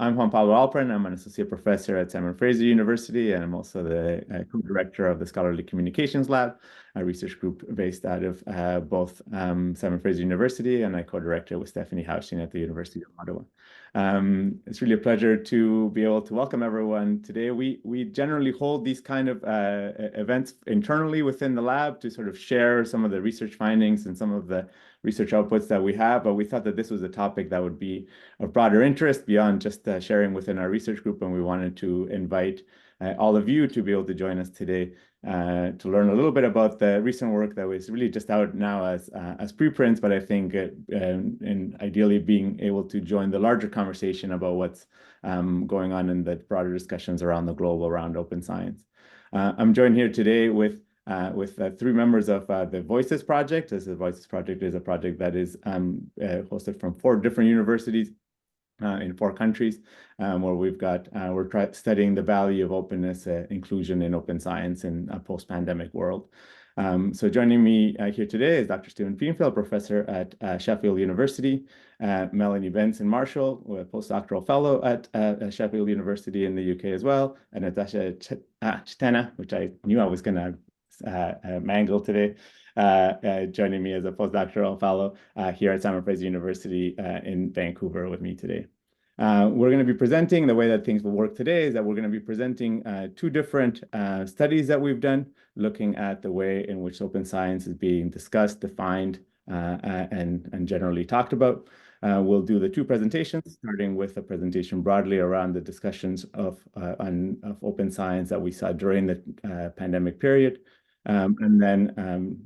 I'm Juan Pablo Alperin. I'm an associate professor at Fraser University, and I'm also the co-director of the Scholarly Communications Lab, a research group based out of both Fraser University, and I co-direct it with Stephanie Haustin at the University of Ottawa. It's really a pleasure to be able to welcome everyone today. We generally hold these kind of events internally within the lab to sort of share some of the research findings and some of the research outputs that we have, but we thought that this was a topic that would be of broader interest beyond just sharing within our research group, and we wanted to invite all of you to be able to join us today to learn a little bit about the recent work that was really just out now as preprints, but I think and ideally being able to join the larger conversation about what's going on in the broader discussions around the globe around open science. I'm joined here today with three members of the Voices Project. This Voices Project is a project that is hosted from 4 different universities in 4 countries, where we're studying the value of openness, inclusion in open science in a post-pandemic world. So joining me here today is Dr. Stephen Pinfield, professor at Sheffield University, Melanie Benson-Marshall, a postdoctoral fellow at Sheffield University in the UK as well, and Natascha Chtena, which I knew I was going to mangle today, joining me as a postdoctoral fellow here at Fraser University in Vancouver with me today. We're going to be presenting, the way that things will work today is that we're going to be presenting 2 different studies that we've done, looking at the way in which open science is being discussed, defined, and generally talked about. We'll do the 2 presentations, starting with a presentation broadly around the discussions of open science that we saw during the pandemic period. And then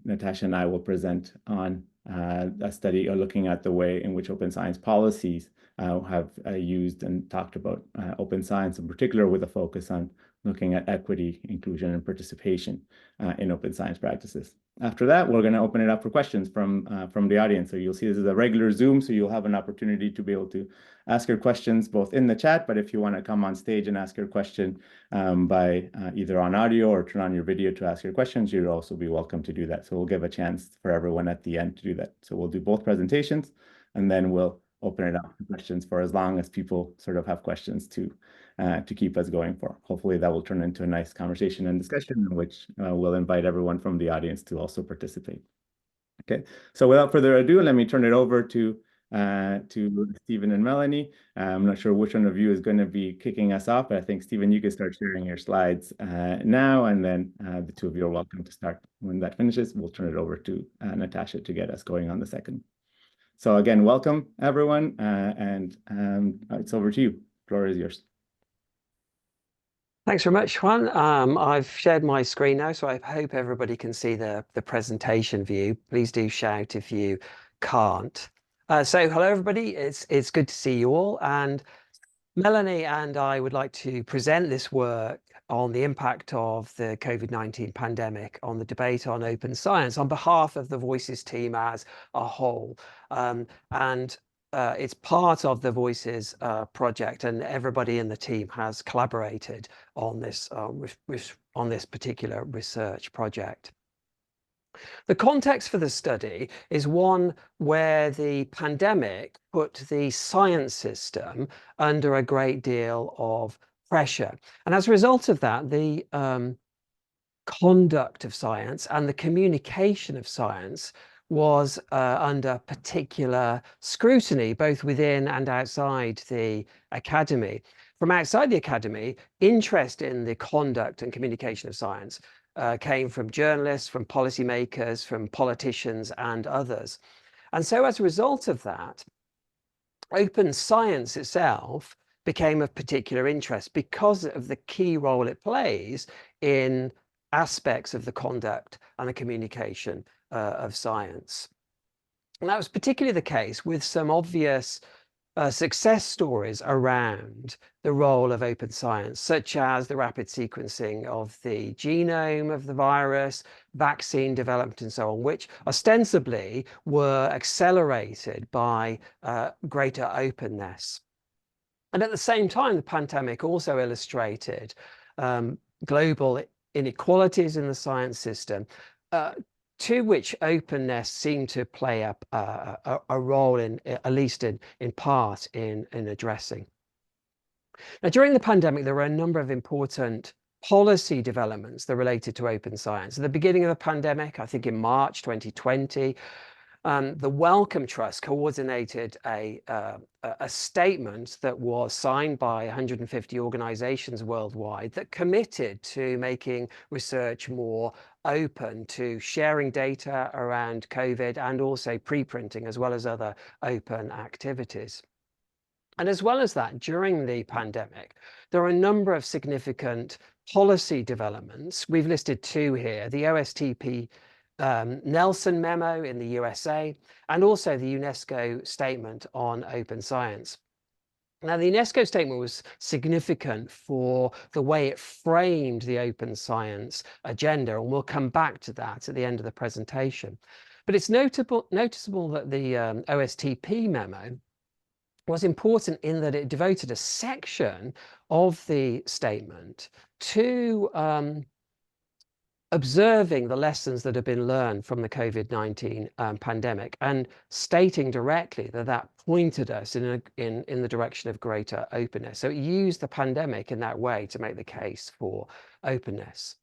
Natascha and I will present on a study looking at the way in which open science policies have used and talked about open science, in particular with a focus on looking at equity, inclusion, and participation in open science practices. After that, we're going to open it up for questions from the audience. So you'll see this is a regular Zoom, so you'll have an opportunity to be able to ask your questions both in the chat, but if you want to come on stage and ask your question by either on audio or turn on your video to ask your questions, you'll also be welcome to do that. So we'll give a chance for everyone at the end to do that. So we'll do both presentations, and then we'll open it up to questions for as long as people sort of have questions to keep us going for. Hopefully that will turn into a nice conversation and discussion in which we'll invite everyone from the audience to also participate. Okay, so without further ado, let me turn it over to Stephen and Melanie. I'm not sure which one of you is going to be kicking us off, but I think, Stephen, you can start sharing your slides now, and then the 2 of you are welcome to start. When that finishes, we'll turn it over to Natascha to get us going on the second. So again, welcome everyone, and it's over to you. The floor is yours. Thanks very much, Juan. I've shared my screen now, so I hope everybody can see the presentation view. Please do shout if you can't. So hello everybody, it's good to see you all, and Melanie and I would like to present this work on the impact of the COVID-19 pandemic on the debate on open science on behalf of the Voices team as a whole. It's part of the Voices project, and everybody in the team has collaborated on this on this particular research project. The context for the study is one where the pandemic put the science system under a great deal of pressure. And as a result of that, the conduct of science and the communication of science was under particular scrutiny, both within and outside the academy. From outside the academy, interest in the conduct and communication of science came from journalists, from policymakers, from politicians, and others. And so as a result of that, open science itself became of particular interest because of the key role it plays in aspects of the conduct and the communication of science. And that was particularly the case with some obvious success stories around the role of open science, such as the rapid sequencing of the genome of the virus, vaccine development, and so on, which ostensibly were accelerated by greater openness. And at the same time, the pandemic also illustrated global inequalities in the science system, to which openness seemed to play a role in, at least in part, in addressing. Now, during the pandemic, there were a number of important policy developments that related to open science. At the beginning of the pandemic, I think in March 2020, the Wellcome Trust coordinated a statement that was signed by 150 organizations worldwide that committed to making research more open, to sharing data around COVID and also preprinting, as well as other open activities. And as well as that, during the pandemic, there are a number of significant policy developments. We've listed two here: the OSTP Nelson memo in the USA, and also the UNESCO statement on open science. Now, the UNESCO statement was significant for the way it framed the open science agenda, and we'll come back to that at the end of the presentation. But it's noticeable that the OSTP memo was important in that it devoted a section of the statement to observing the lessons that have been learned from the COVID-19 pandemic, and stating directly that that pointed us in the direction of greater openness. So it used the pandemic in that way to make the case for openness.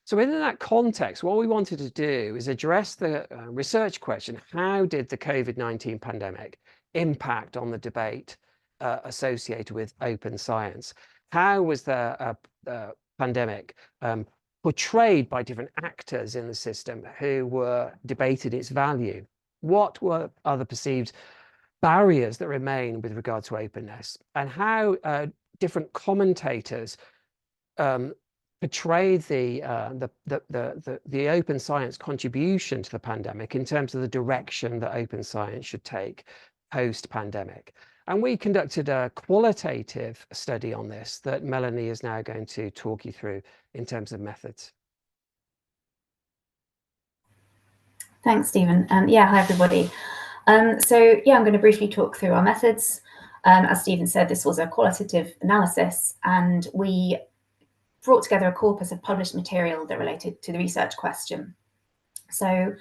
So within that context, what we wanted to do is address the research question: how did the COVID-19 pandemic impact on the debate associated with open science? How was the pandemic portrayed by different actors in the system who were debated its value? What were other perceived barriers that remain with regard to openness? And how different commentators portrayed the open science contribution to the pandemic in terms of the direction that open science should take post-pandemic. And we conducted a qualitative study on this that Melanie is now going to talk you through in terms of methods. Thanks, Stephen. Hi, everybody. I'm going to briefly talk through our methods. As Stephen said, this was a qualitative analysis, and we brought together a corpus of published material that related to the research question. So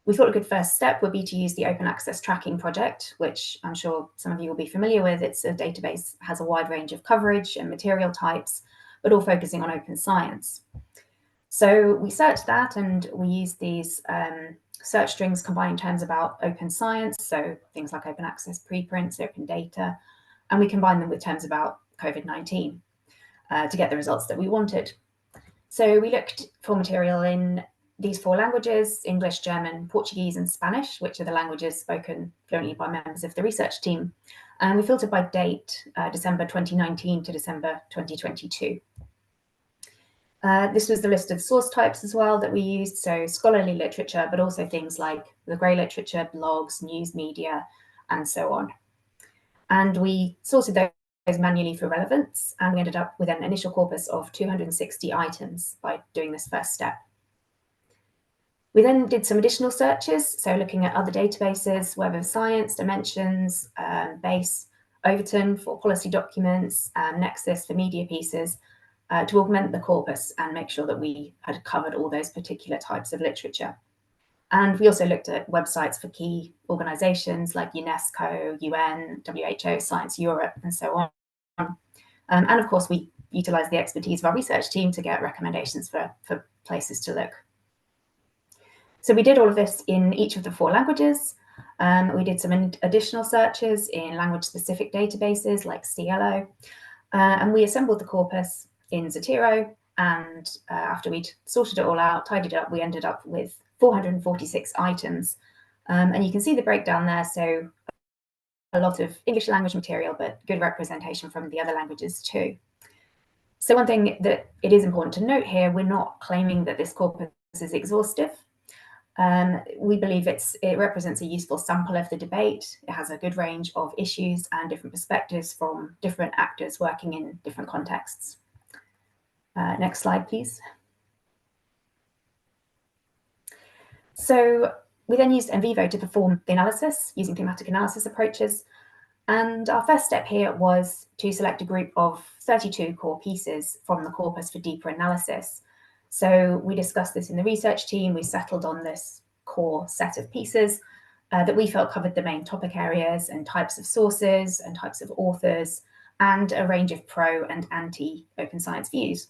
we thought a good first step would be to use the Open Access Tracking Project, which I'm sure some of you will be familiar with. It's a database that has a wide range of coverage and material types, but all focusing on open science. So we searched that, and we used these search strings combining terms about open science, so things like open access preprints, open data, and we combined them with terms about COVID-19 to get the results that we wanted. So we looked for material in these 4 languages: English, German, Portuguese, and Spanish, which are the languages spoken fluently by members of the research team. And we filtered by date, December 2019 to December 2022. This was the list of source types as well that we used, so scholarly literature, but also things like the grey literature, blogs, news media, and so on. And we sorted those manually for relevance, and we ended up with an initial corpus of 260 items by doing this first step. We then did some additional searches, so looking at other databases, Web of Science, Dimensions, BASE, Overton for policy documents, Nexus for media pieces, to augment the corpus and make sure that we had covered all those particular types of literature. And we also looked at websites for key organizations like UNESCO, UN, WHO, Science Europe, and so on. And of course, we utilized the expertise of our research team to get recommendations for places to look. So we did all of this in each of the 4 languages. We did some additional searches in language-specific databases like Cielo, and we assembled the corpus in Zotero, and after we'd sorted it all out, tidied it up, we ended up with 446 items. And you can see the breakdown there, so a lot of English language material, but good representation from the other languages too. So one thing that it is important to note here, we're not claiming that this corpus is exhaustive. We believe it represents a useful sample of the debate. It has a good range of issues and different perspectives from different actors working in different contexts. Next slide, please. So we then used NVivo to perform the analysis using thematic analysis approaches. And our first step here was to select a group of 32 core pieces from the corpus for deeper analysis. So we discussed this in the research team. We settled on this core set of pieces that we felt covered the main topic areas and types of sources and types of authors and a range of pro and anti-open science views.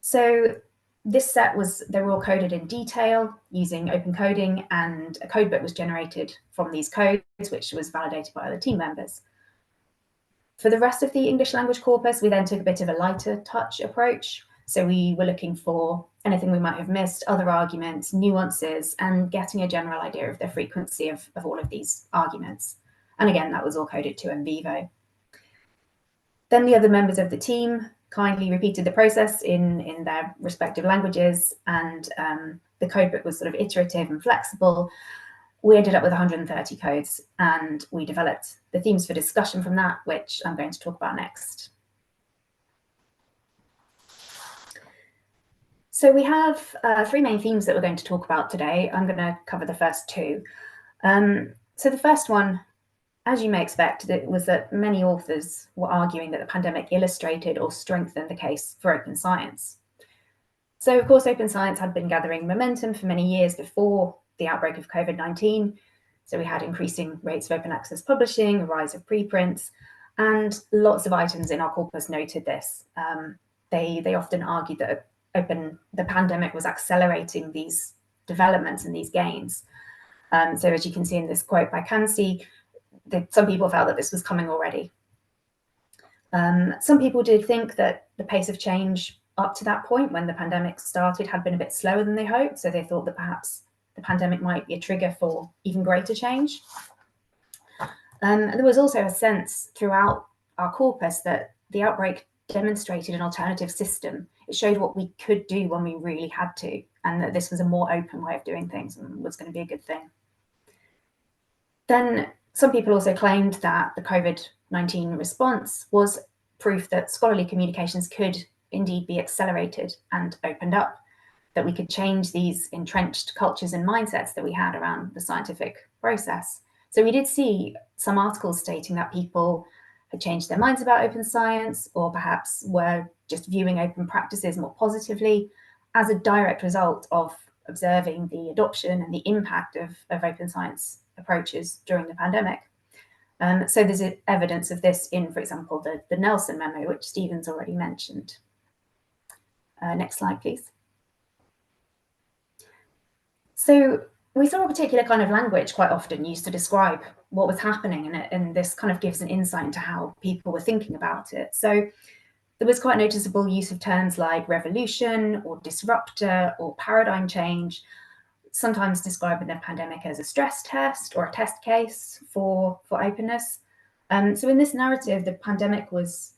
So this set they were all coded in detail using open coding, and a codebook was generated from these codes, which was validated by other team members. For the rest of the English language corpus, we then took a bit of a lighter touch approach. So we were looking for anything we might have missed, other arguments, nuances, and getting a general idea of the frequency of all of these arguments. And again, that was all coded to in vivo. Then the other members of the team kindly repeated the process in their respective languages, and the codebook was sort of iterative and flexible. We ended up with 130 codes, and we developed the themes for discussion from that, which I'm going to talk about next. So we have three main themes that we're going to talk about today. I'm going to cover the first two. So the first one, as you may expect, was that many authors were arguing that the pandemic illustrated or strengthened the case for open science. So of course, open science had been gathering momentum for many years before the outbreak of COVID-19. So we had increasing rates of open access publishing, a rise of preprints, and lots of items in our corpus noted this. They often argued that the pandemic was accelerating these developments and these gains. So as you can see in this quote by Kansi, some people felt that this was coming already. Some people did think that the pace of change up to that point when the pandemic started had been a bit slower than they hoped. So they thought that perhaps the pandemic might be a trigger for even greater change. There was also a sense throughout our corpus that the outbreak demonstrated an alternative system. It showed what we could do when we really had to, and that this was a more open way of doing things and was going to be a good thing. Then some people also claimed that the COVID-19 response was proof that scholarly communications could indeed be accelerated and opened up, that we could change these entrenched cultures and mindsets that we had around the scientific process. So we did see some articles stating that people had changed their minds about open science, or perhaps were just viewing open practices more positively as a direct result of observing the adoption and the impact of open science approaches during the pandemic. So there's evidence of this in, for example, the Nelson memo, which Stephen's already mentioned. Next slide, please. So we saw a particular kind of language quite often used to describe what was happening, and this kind of gives an insight into how people were thinking about it. So there was quite noticeable use of terms like revolution or disruptor or paradigm change, sometimes describing the pandemic as a stress test or a test case for openness. So in this narrative, the pandemic was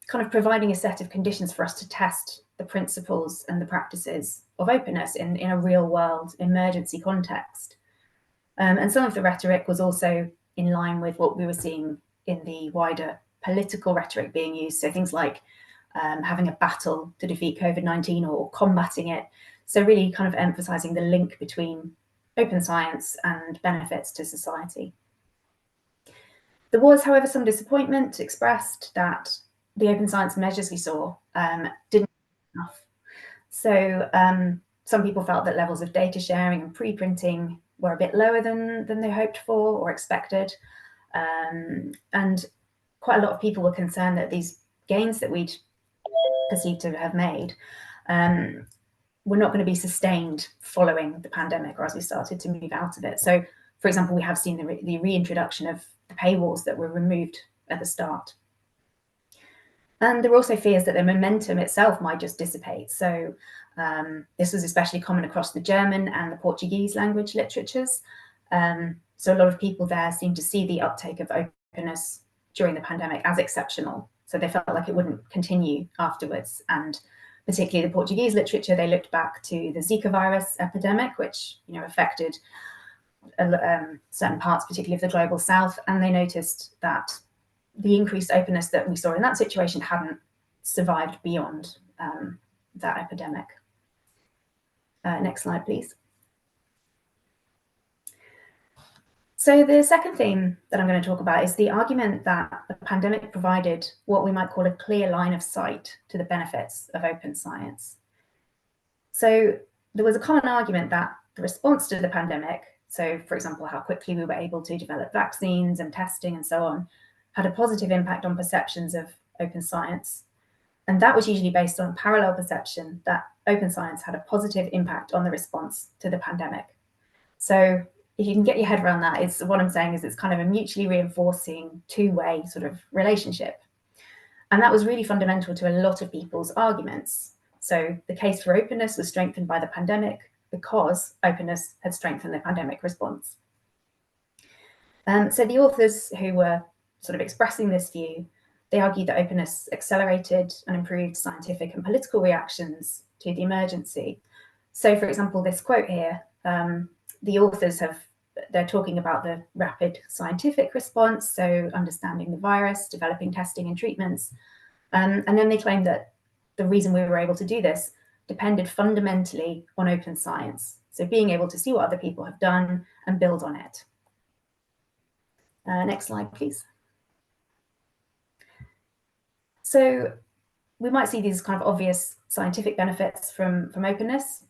kind of providing a set of conditions for us to test the principles and the practices of openness in a real world emergency context. And some of the rhetoric was also in line with what we were seeing in the wider political rhetoric being used. So things like having a battle to defeat COVID-19 or combating it. So really kind of emphasizing the link between open science and benefits to society. There was, however, some disappointment expressed that the open science measures we saw didn't do enough. So some people felt that levels of data sharing and preprinting were a bit lower than they hoped for or expected. And quite a lot of people were concerned that these gains that we'd perceived to have made were not going to be sustained following the pandemic or as we started to move out of it. So, for example, we have seen the reintroduction of the paywalls that were removed at the start. And there were also fears that the momentum itself might just dissipate. So this was especially common across the German and the Portuguese language literatures. So a lot of people there seemed to see the uptake of openness during the pandemic as exceptional. So they felt like it wouldn't continue afterwards. And particularly the Portuguese literature, they looked back to the Zika virus epidemic, which affected certain parts, particularly of the global south. And they noticed that the increased openness that we saw in that situation hadn't survived beyond that epidemic. Next slide, please. So the second theme that I'm going to talk about is the argument that the pandemic provided what we might call a clear line of sight to the benefits of open science. So there was a common argument that the response to the pandemic, so for example, how quickly we were able to develop vaccines and testing and so on, had a positive impact on perceptions of open science. And that was usually based on parallel perception that open science had a positive impact on the response to the pandemic. So if you can get your head around that, it's what I'm saying is it's kind of a mutually reinforcing two-way sort of relationship. And that was really fundamental to a lot of people's arguments. So the case for openness was strengthened by the pandemic because openness had strengthened the pandemic response. So the authors who were sort of expressing this view, they argued that openness accelerated and improved scientific and political reactions to the emergency. So for example, this quote here, the authors they're talking about the rapid scientific response, so understanding the virus, developing testing and treatments. And then they claim that the reason we were able to do this depended fundamentally on open science. So being able to see what other people have done and build on it. Next slide, please. So we might see these kind of obvious scientific benefits from openness,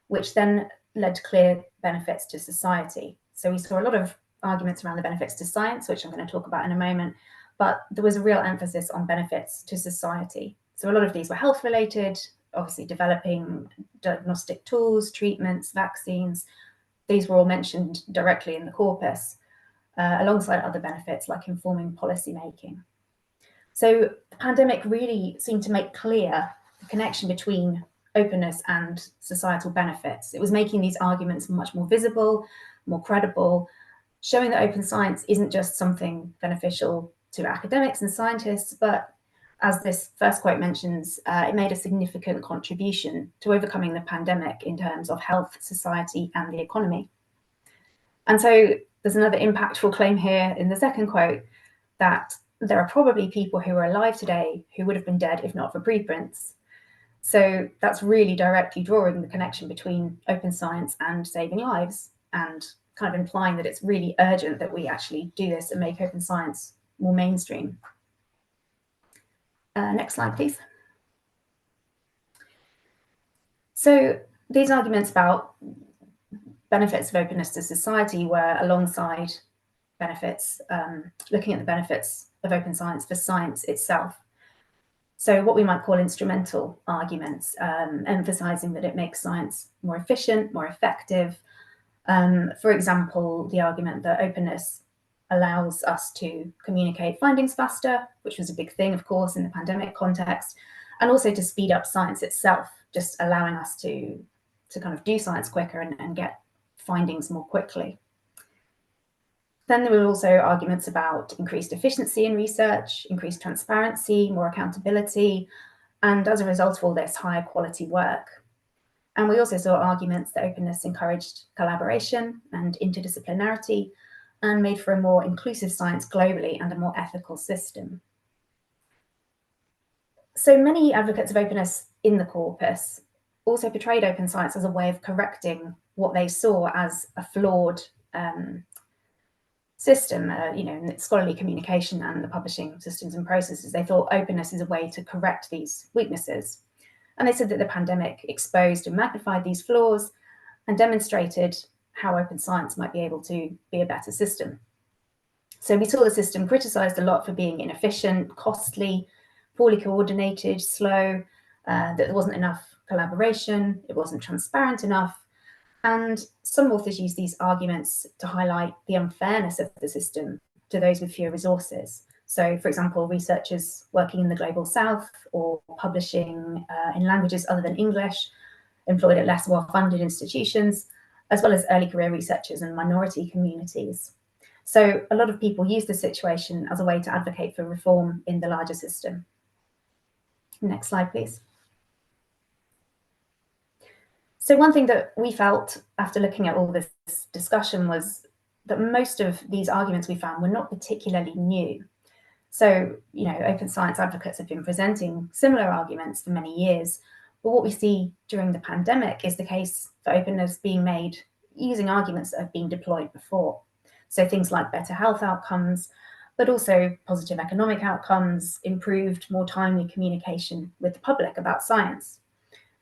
which then led to clear benefits to society. So we saw a lot of arguments around the benefits to science, which I'm going to talk about in a moment, but there was a real emphasis on benefits to society. So a lot of these were health related, obviously developing diagnostic tools, treatments, vaccines. These were all mentioned directly in the corpus, alongside other benefits like informing policy making. So the pandemic really seemed to make clear the connection between openness and societal benefits. It was making these arguments much more visible, more credible, showing that open science isn't just something beneficial to academics and scientists, but as this first quote mentions, it made a significant contribution to overcoming the pandemic in terms of health, society, and the economy. And so there's another impactful claim here in the second quote that there are probably people who are alive today who would have been dead if not for preprints. So that's really directly drawing the connection between open science and saving lives, and kind of implying that it's really urgent that we actually do this and make open science more mainstream. Next slide, please. So these arguments about benefits of openness to society were alongside benefits, looking at the benefits of open science for science itself. So what we might call instrumental arguments, emphasizing that it makes science more efficient, more effective. For example, the argument that openness allows us to communicate findings faster, which was a big thing, of course, in the pandemic context, and also to speed up science itself, just allowing us to kind of do science quicker and get findings more quickly. Then there were also arguments about increased efficiency in research, increased transparency, more accountability, and as a result of all this, higher quality work. And we also saw arguments that openness encouraged collaboration and interdisciplinarity and made for a more inclusive science globally and a more ethical system. So many advocates of openness in the corpus also portrayed open science as a way of correcting what they saw as a flawed system, in scholarly communication and the publishing systems and processes. They thought openness is a way to correct these weaknesses. And they said that the pandemic exposed and magnified these flaws and demonstrated how open science might be able to be a better system. So we saw the system criticized a lot for being inefficient, costly, poorly coordinated, slow, that there wasn't enough collaboration, it wasn't transparent enough. And some authors use these arguments to highlight the unfairness of the system to those with fewer resources. So, for example, researchers working in the global south or publishing in languages other than English, employed at less well-funded institutions, as well as early career researchers and minority communities. So a lot of people use the situation as a way to advocate for reform in the larger system. Next slide, please. So one thing that we felt after looking at all this discussion was that most of these arguments we found were not particularly new. So, open science advocates have been presenting similar arguments for many years, but what we see during the pandemic is the case for openness being made using arguments that have been deployed before. So things like better health outcomes, but also positive economic outcomes, improved, more timely communication with the public about science.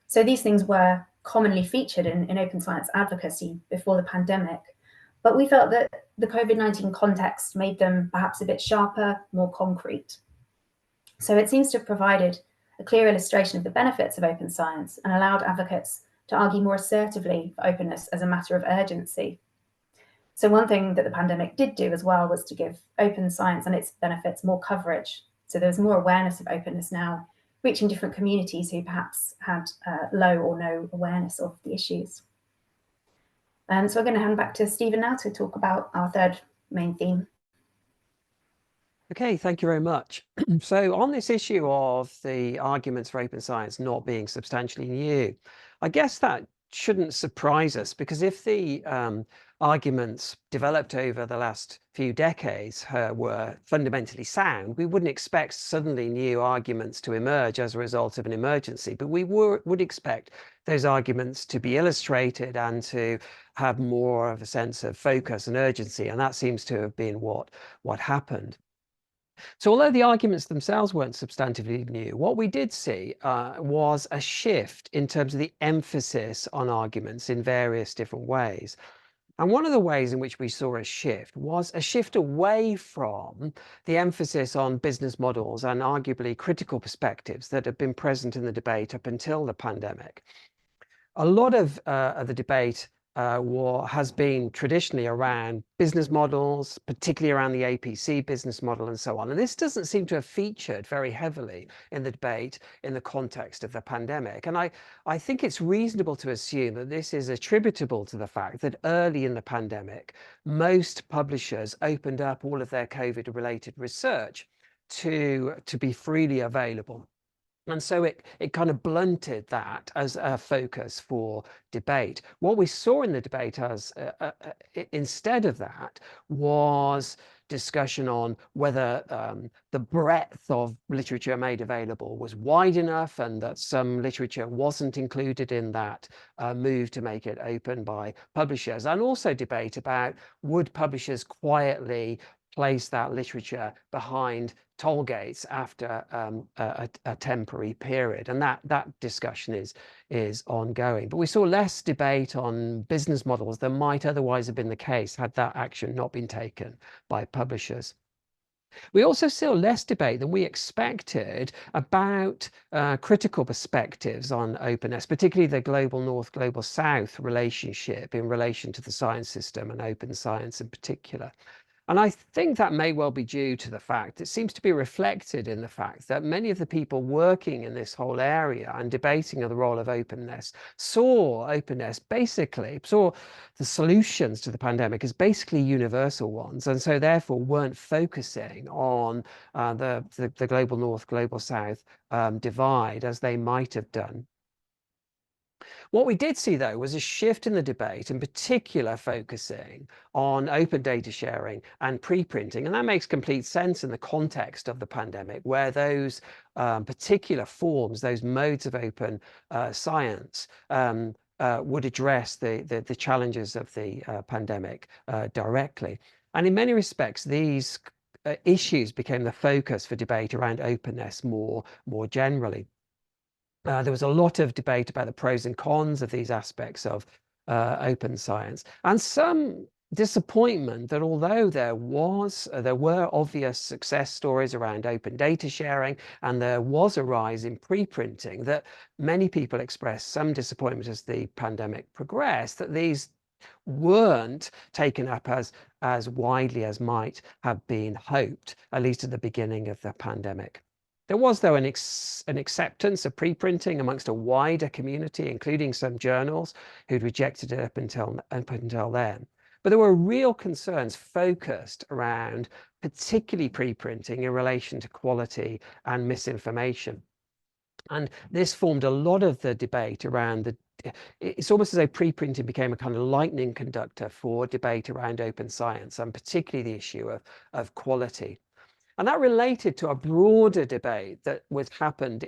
So these things were commonly featured in open science advocacy before the pandemic, But we felt that the COVID-19 context made them perhaps a bit sharper, more concrete. So it seems to have provided a clear illustration of the benefits of open science and allowed advocates to argue more assertively for openness as a matter of urgency. So one thing that the pandemic did do as well was to give open science and its benefits more coverage. So there's more awareness of openness now, reaching different communities who perhaps had low or no awareness of the issues. So I'm going to hand back to Stephen now to talk about our third main theme. Okay, thank you very much. So on this issue of the arguments for open science not being substantially new, I guess that shouldn't surprise us, because if the arguments developed over the last few decades were fundamentally sound, we wouldn't expect suddenly new arguments to emerge as a result of an emergency, but we would expect those arguments to be illustrated and to have more of a sense of focus and urgency, and that seems to have been what happened. So although the arguments themselves weren't substantively new, what we did see was a shift in terms of the emphasis on arguments in various different ways. And one of the ways in which we saw a shift was a shift away from the emphasis on business models and arguably critical perspectives that had been present in the debate up until the pandemic. A lot of the debate has been traditionally around business models, particularly around the APC business model and so on. And this doesn't seem to have featured very heavily in the debate in the context of the pandemic. And I think it's reasonable to assume that this is attributable to the fact that early in the pandemic, most publishers opened up all of their COVID-related research to be freely available. And so it kind of blunted that as a focus for debate. What we saw in the debate as instead of that was discussion on whether the breadth of literature made available was wide enough, and that some literature wasn't included in that move to make it open by publishers, and also debate about would publishers quietly place that literature behind toll gates after a temporary period, and that discussion is ongoing. But we saw less debate on business models than might otherwise have been the case had that action not been taken by publishers. We also saw less debate than we expected about critical perspectives on openness, particularly the global north, global south relationship in relation to the science system and open science in particular. And I think that may well be due to the fact, it seems to be reflected in the fact that many of the people working in this whole area and debating the role of openness saw the solutions to the pandemic as basically universal ones, and so therefore weren't focusing on the global north, global south divide as they might have done. What we did see, though, was a shift in the debate, in particular focusing on open data sharing and preprinting. And that makes complete sense in the context of the pandemic, where those particular forms, those modes of open science would address the challenges of the pandemic directly. And in many respects, these issues became the focus for debate around openness more generally. There was a lot of debate about the pros and cons of these aspects of open science, and some disappointment that although there were obvious success stories around open data sharing and there was a rise in preprinting, that many people expressed some disappointment as the pandemic progressed that these weren't taken up as widely as might have been hoped, at least at the beginning of the pandemic. There was, though, an acceptance of preprinting amongst a wider community, including some journals who'd rejected it up until then. But there were real concerns focused around particularly preprinting in relation to quality and misinformation. And this formed a lot of the debate around it's almost as though preprinting became a kind of lightning conductor for debate around open science, and particularly the issue of quality. And that related to a broader debate that happened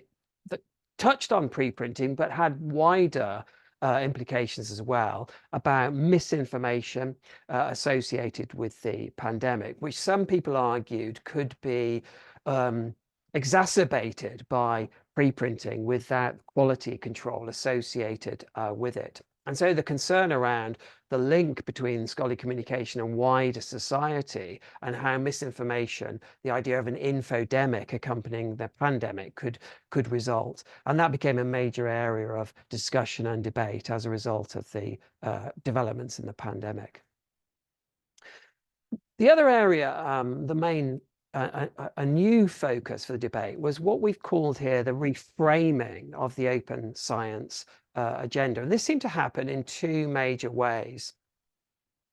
that touched on preprinting, but had wider implications as well about misinformation associated with the pandemic, which some people argued could be exacerbated by preprinting with that quality control associated with it. And so the concern around the link between scholarly communication and wider society, and how misinformation, the idea of an infodemic accompanying the pandemic, could result. And that became a major area of discussion and debate as a result of the developments in the pandemic. The other area, the main a new focus for the debate, was what we've called here the reframing of the open science agenda. And this seemed to happen in two major ways.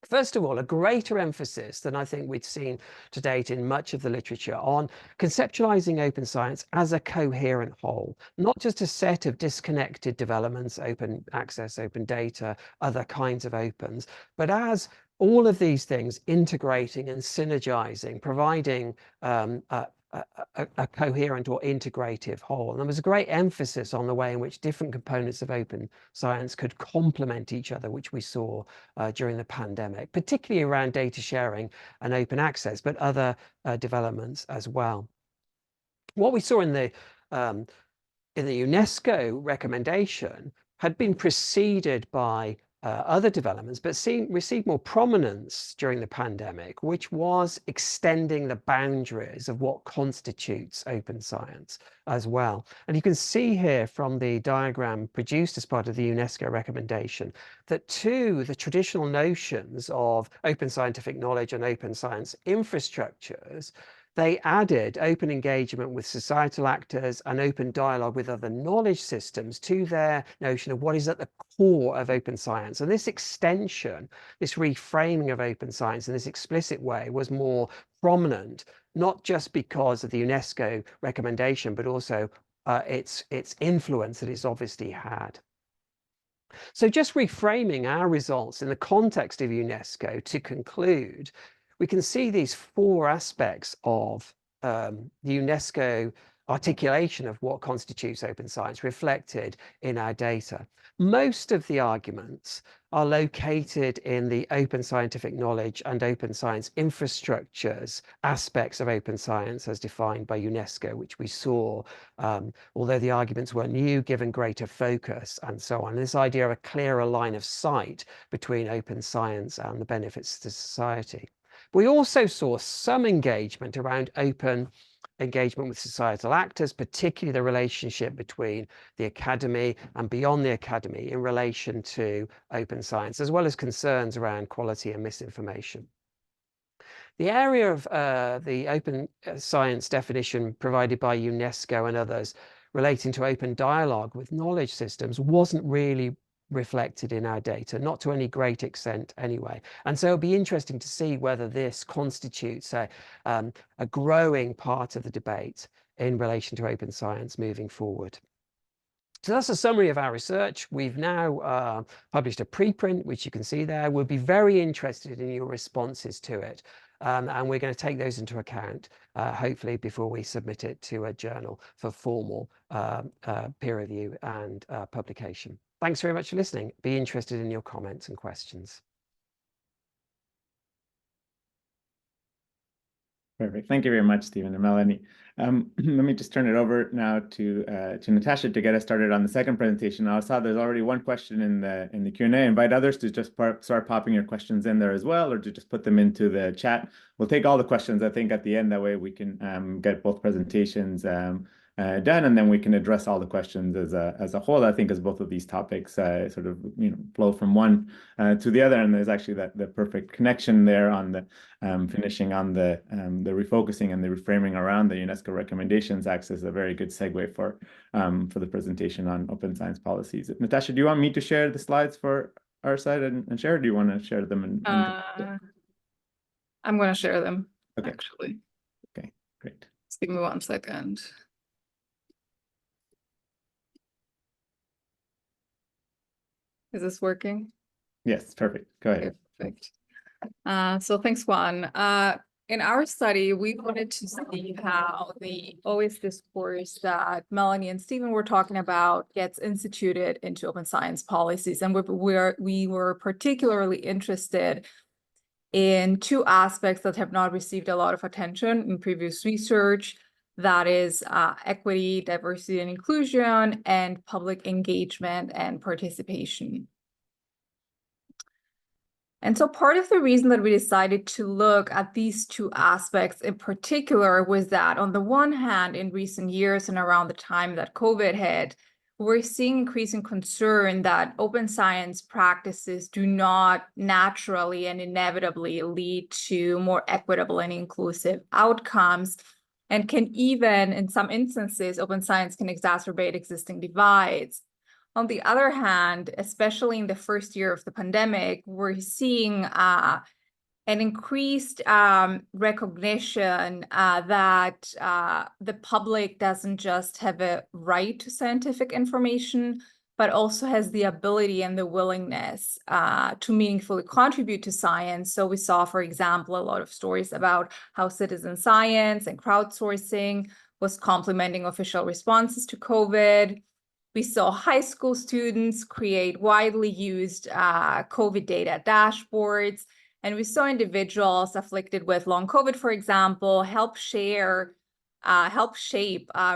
First of all, a greater emphasis than I think we'd seen to date in much of the literature on conceptualizing open science as a coherent whole, not just a set of disconnected developments, open access, open data, other kinds of opens, but as all of these things integrating and synergizing, providing a coherent or integrative whole. And there was a great emphasis on the way in which different components of open science could complement each other, which we saw during the pandemic, particularly around data sharing and open access, but other developments as well. What we saw in the UNESCO recommendation had been preceded by other developments, but received more prominence during the pandemic, which was extending the boundaries of what constitutes open science as well. And you can see here from the diagram produced as part of the UNESCO recommendation that the traditional notions of open scientific knowledge and open science infrastructures, they added open engagement with societal actors and open dialogue with other knowledge systems to their notion of what is at the core of open science. And this extension, this reframing of open science in this explicit way was more prominent, not just because of the UNESCO recommendation, but also its influence that it's obviously had. So just reframing our results in the context of UNESCO to conclude, we can see these four aspects of the UNESCO articulation of what constitutes open science reflected in our data. Most of the arguments are located in the open scientific knowledge and open science infrastructures aspects of open science as defined by UNESCO, which we saw, although the arguments were new, given greater focus and so on. This idea of a clearer line of sight between open science and the benefits to society. We also saw some engagement around open engagement with societal actors, particularly the relationship between the academy and beyond the academy in relation to open science, as well as concerns around quality and misinformation. The area of the open science definition provided by UNESCO and others relating to open dialogue with knowledge systems wasn't really reflected in our data, not to any great extent anyway. And so it'll be interesting to see whether this constitutes a growing part of the debate in relation to open science moving forward. So that's a summary of our research. We've now published a preprint, which you can see there. We'll be very interested in your responses to it. And we're going to take those into account, hopefully, before we submit it to a journal for formal peer review and publication. Thanks very much for listening. Be interested in your comments and questions. Perfect. Thank you very much, Stephen and Melanie. Let me just turn it over now to Natascha to get us started on the second presentation. I saw there's already one question in the Q&A. Invite others to just start popping your questions in there as well, or to just put them into the chat. We'll take all the questions, I think, at the end. That way we can get both presentations done, and then we can address all the questions as a whole. I think as both of these topics sort of flow from one to the other, and there's actually the perfect connection there on the finishing on the refocusing and the reframing around the UNESCO recommendations acts as a very good segue for the presentation on open science policies. Natascha, do you want me to share the slides for our side and share? Or do you want to share them? I'm going to share them. Okay. Actually. Okay, great. Just give me 1 second. Is this working? Yes, perfect. Go ahead. Okay, perfect. So thanks, Juan. In our study, we wanted to see how the OS discourse that Melanie and Stephen were talking about gets instituted into open science policies. And we were particularly interested in two aspects that have not received a lot of attention in previous research. That is equity, diversity, and inclusion, and public engagement and participation. And so part of the reason that we decided to look at these two aspects in particular was that on the one hand, in recent years and around the time that COVID hit, we're seeing increasing concern that open science practices do not naturally and inevitably lead to more equitable and inclusive outcomes, and can even, in some instances, open science can exacerbate existing divides. On the other hand, especially in the first year of the pandemic, we're seeing an increased recognition that the public doesn't just have a right to scientific information, but also has the ability and the willingness to meaningfully contribute to science. So we saw, for example, a lot of stories about how citizen science and crowdsourcing was complementing official responses to COVID. We saw high school students create widely used COVID data dashboards, and we saw individuals afflicted with long COVID, for example, help shape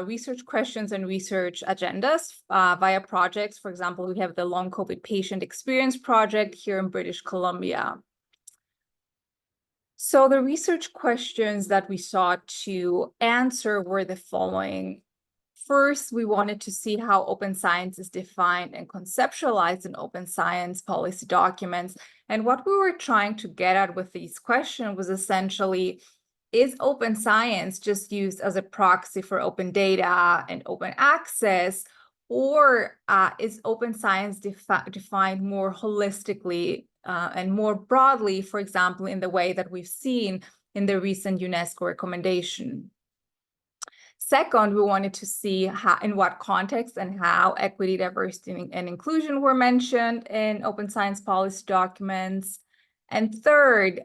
research questions and research agendas via projects. For example, we have the Long COVID Patient Experience Project here in British Columbia. So the research questions that we sought to answer were the following. First, we wanted to see how open science is defined and conceptualized in open science policy documents. And what we were trying to get at with these questions was essentially, is open science just used as a proxy for open data and open access, or is open science defined more holistically and more broadly, for example, in the way that we've seen in the recent UNESCO recommendation? Second, we wanted to see how, in what context and how equity, diversity, and inclusion were mentioned in open science policy documents. And third,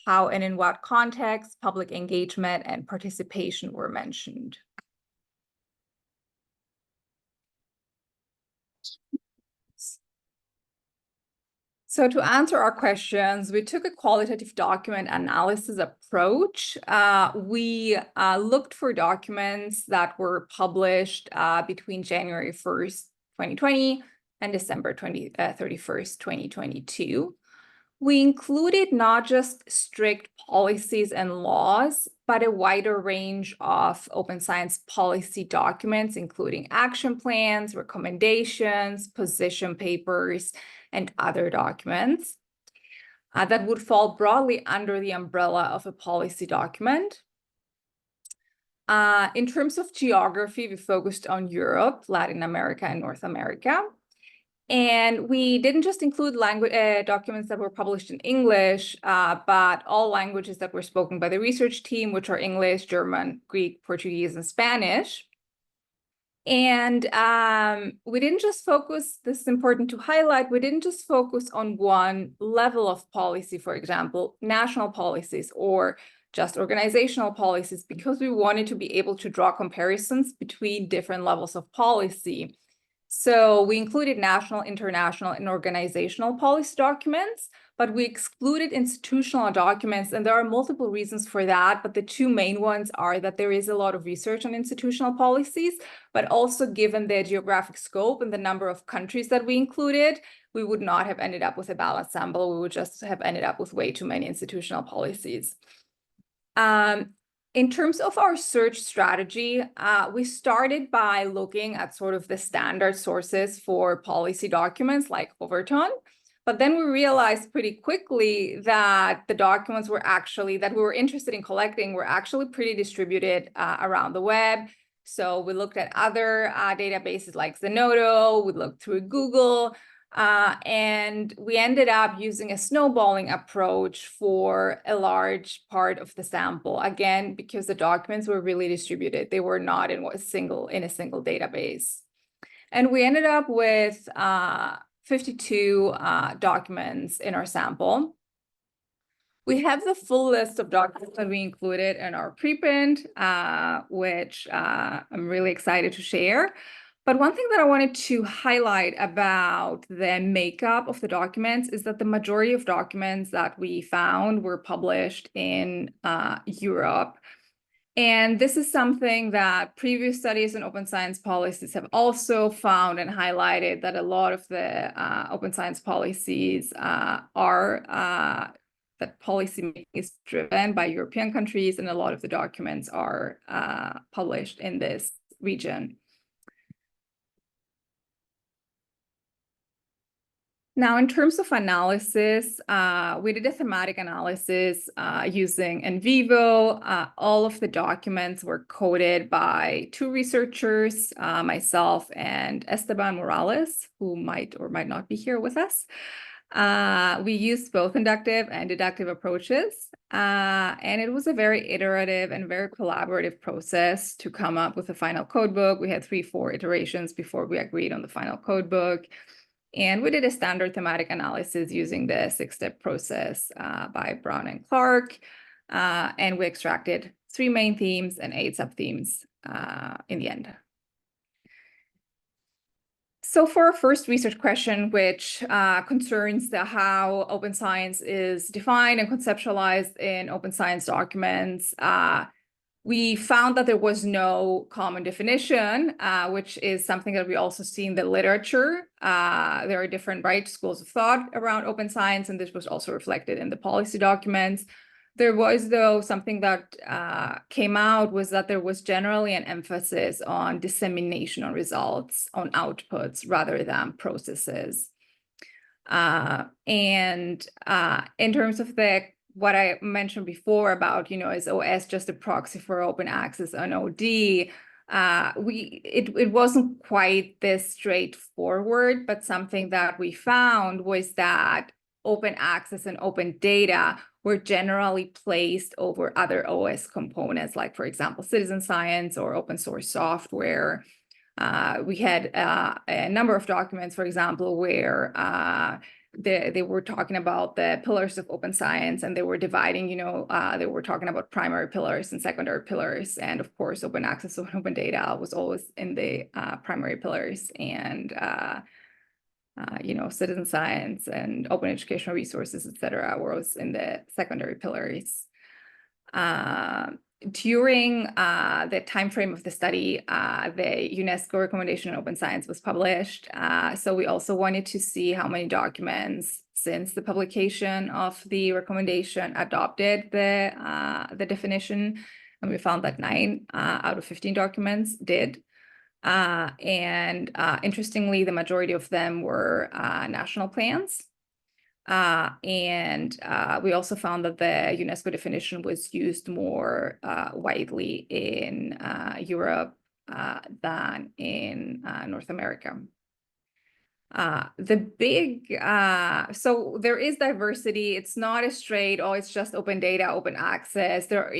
how and in what context public engagement and participation were mentioned. So to answer our questions, we took a qualitative document analysis approach. We looked for documents that were published between January 1st, 2020 and December 31st, 2022. We included not just strict policies and laws, but a wider range of open science policy documents, including action plans, recommendations, position papers, and other documents that would fall broadly under the umbrella of a policy document. In terms of geography, we focused on Europe, Latin America, and North America. And we didn't just include documents that were published in English, but all languages that were spoken by the research team, which are English, German, Greek, Portuguese, and Spanish. And we didn't just focus, this is important to highlight, we didn't just focus on one level of policy, for example, national policies or just organizational policies, because we wanted to be able to draw comparisons between different levels of policy. So we included national, international, and organizational policy documents, but we excluded institutional documents, and there are multiple reasons for that, but the two main ones are that there is a lot of research on institutional policies, but also given the geographic scope and the number of countries that we included, we would not have ended up with a balanced sample. We would just have ended up with way too many institutional policies. In terms of our search strategy, we started by looking at sort of the standard sources for policy documents like Overton, but then we realized pretty quickly that the documents were actually, that we were interested in collecting, were actually pretty distributed around the web. So we looked at other databases like Zenodo, we looked through Google, and we ended up using a snowballing approach for a large part of the sample, again, because the documents were really distributed. They were not in a single database. And we ended up with 52 documents in our sample. We have the full list of documents that we included in our preprint, which I'm really excited to share. But one thing that I wanted to highlight about the makeup of the documents is that the majority of documents that we found were published in Europe. And this is something that previous studies in open science policies have also found and highlighted, that a lot of the open science policies are that policymaking is driven by European countries, and a lot of the documents are published in this region. Now, in terms of analysis, we did a thematic analysis using in vivo. All of the documents were coded by two researchers, myself and Esteban Morales, who might or might not be here with us. We used both inductive and deductive approaches, and it was a very iterative and very collaborative process to come up with a final codebook. We had 3-4 iterations before we agreed on the final codebook. And we did a standard thematic analysis using the 6-step process by Brown and Clark. And we extracted 3 main themes and 8 sub-themes in the end. So for our first research question, which concerns how open science is defined and conceptualized in open science documents, we found that there was no common definition, which is something that we also see in the literature. There are different schools of thought around open science, and this was also reflected in the policy documents. There was, though, something that came out was that there was generally an emphasis on dissemination of results, on outputs, rather than processes. And in terms of what I mentioned before about, is OS just a proxy for open access on OD? It wasn't quite this straightforward, but something that we found was that open access and open data were generally placed over other OS components, like, for example, citizen science or open source software. We had a number of documents, for example, where they were talking about the pillars of open science, and they were dividing, they were talking about primary pillars and secondary pillars. And of course, open access and open data was always in the primary pillars, and citizen science and open educational resources, et cetera, was in the secondary pillars. During the time frame of the study, the UNESCO recommendation on open science was published. So we also wanted to see how many documents since the publication of the recommendation adopted the definition. And we found that 9 out of 15 documents did. And interestingly, the majority of them were national plans. And we also found that the UNESCO definition was used more widely in Europe than in North America. So there is diversity. It's not a straight, it's just open data, open access. There are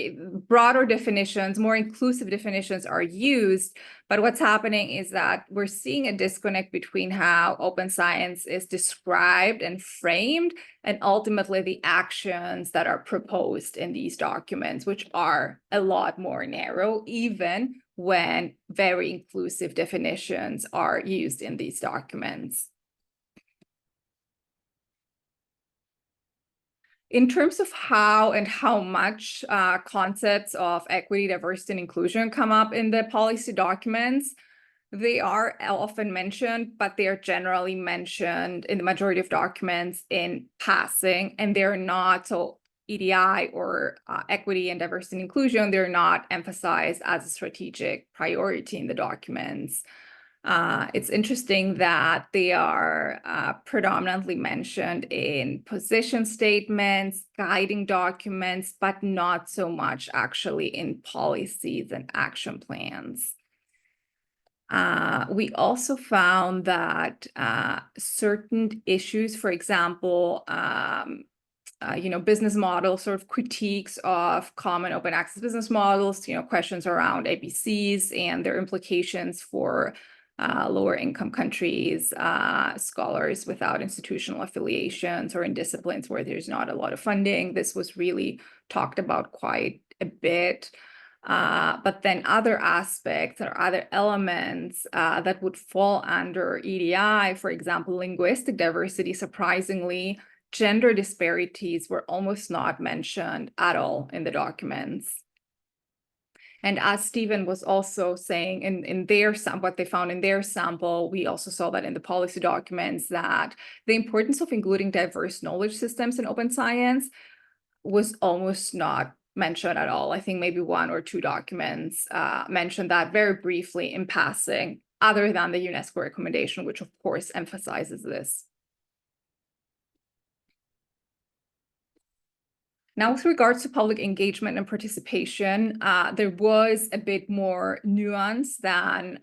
broader definitions, more inclusive definitions are used. But what's happening is that we're seeing a disconnect between how open science is described and framed, and ultimately the actions that are proposed in these documents, which are a lot more narrow, even when very inclusive definitions are used in these documents. In terms of how and how much concepts of equity, diversity, and inclusion come up in the policy documents, they are often mentioned, but they are generally mentioned in the majority of documents in passing, and they're not, so EDI or equity and diversity and inclusion, they're not emphasized as a strategic priority in the documents. It's interesting that they are predominantly mentioned in position statements, guiding documents, but not so much actually in policies and action plans. We also found that certain issues, for example, business models, sort of critiques of common open access business models, questions around ABCs and their implications for lower income countries, scholars without institutional affiliations, or in disciplines where there's not a lot of funding. This was really talked about quite a bit. But then other aspects or other elements that would fall under EDI, for example, linguistic diversity, surprisingly, gender disparities were almost not mentioned at all in the documents. And as Stephen was also saying in their what they found in their sample, we also saw that in the policy documents, that the importance of including diverse knowledge systems in open science was almost not mentioned at all. I think maybe 1 or 2 documents mentioned that very briefly in passing, other than the UNESCO recommendation, which of course emphasizes this. Now, with regards to public engagement and participation, there was a bit more nuance than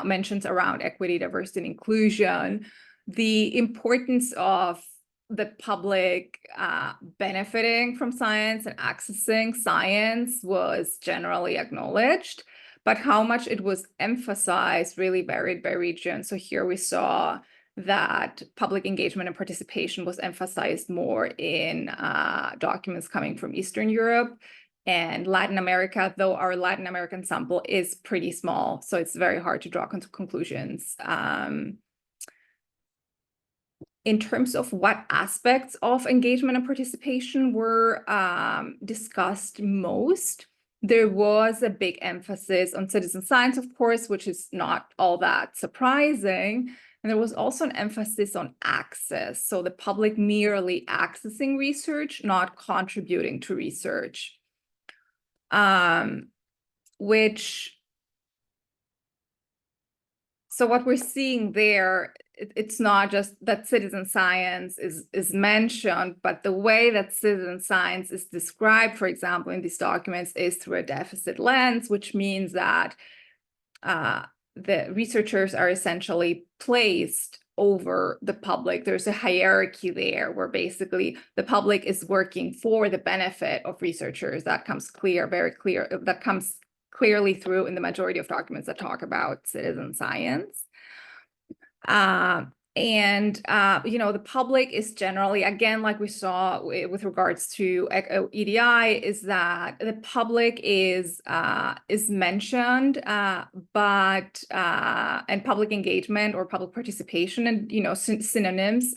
mentions around equity, diversity, and inclusion. The importance of the public benefiting from science and accessing science was generally acknowledged, but how much it was emphasized really varied by region. So here we saw that public engagement and participation was emphasized more in documents coming from Eastern Europe and Latin America, though our Latin American sample is pretty small, so it's very hard to draw conclusions. In terms of what aspects of engagement and participation were discussed most, there was a big emphasis on citizen science, of course, which is not all that surprising. And there was also an emphasis on access, so the public merely accessing research, not contributing to research, so what we're seeing there, it's not just that citizen science is mentioned, but the way that citizen science is described, for example, in these documents, is through a deficit lens, which means that the researchers are essentially placed over the public. There's a hierarchy there where basically the public is working for the benefit of researchers. That comes clearly through in the majority of documents that talk about citizen science. The public is generally, again, like we saw with regards to EDI, is that the public is mentioned, but and public engagement or public participation, and synonyms,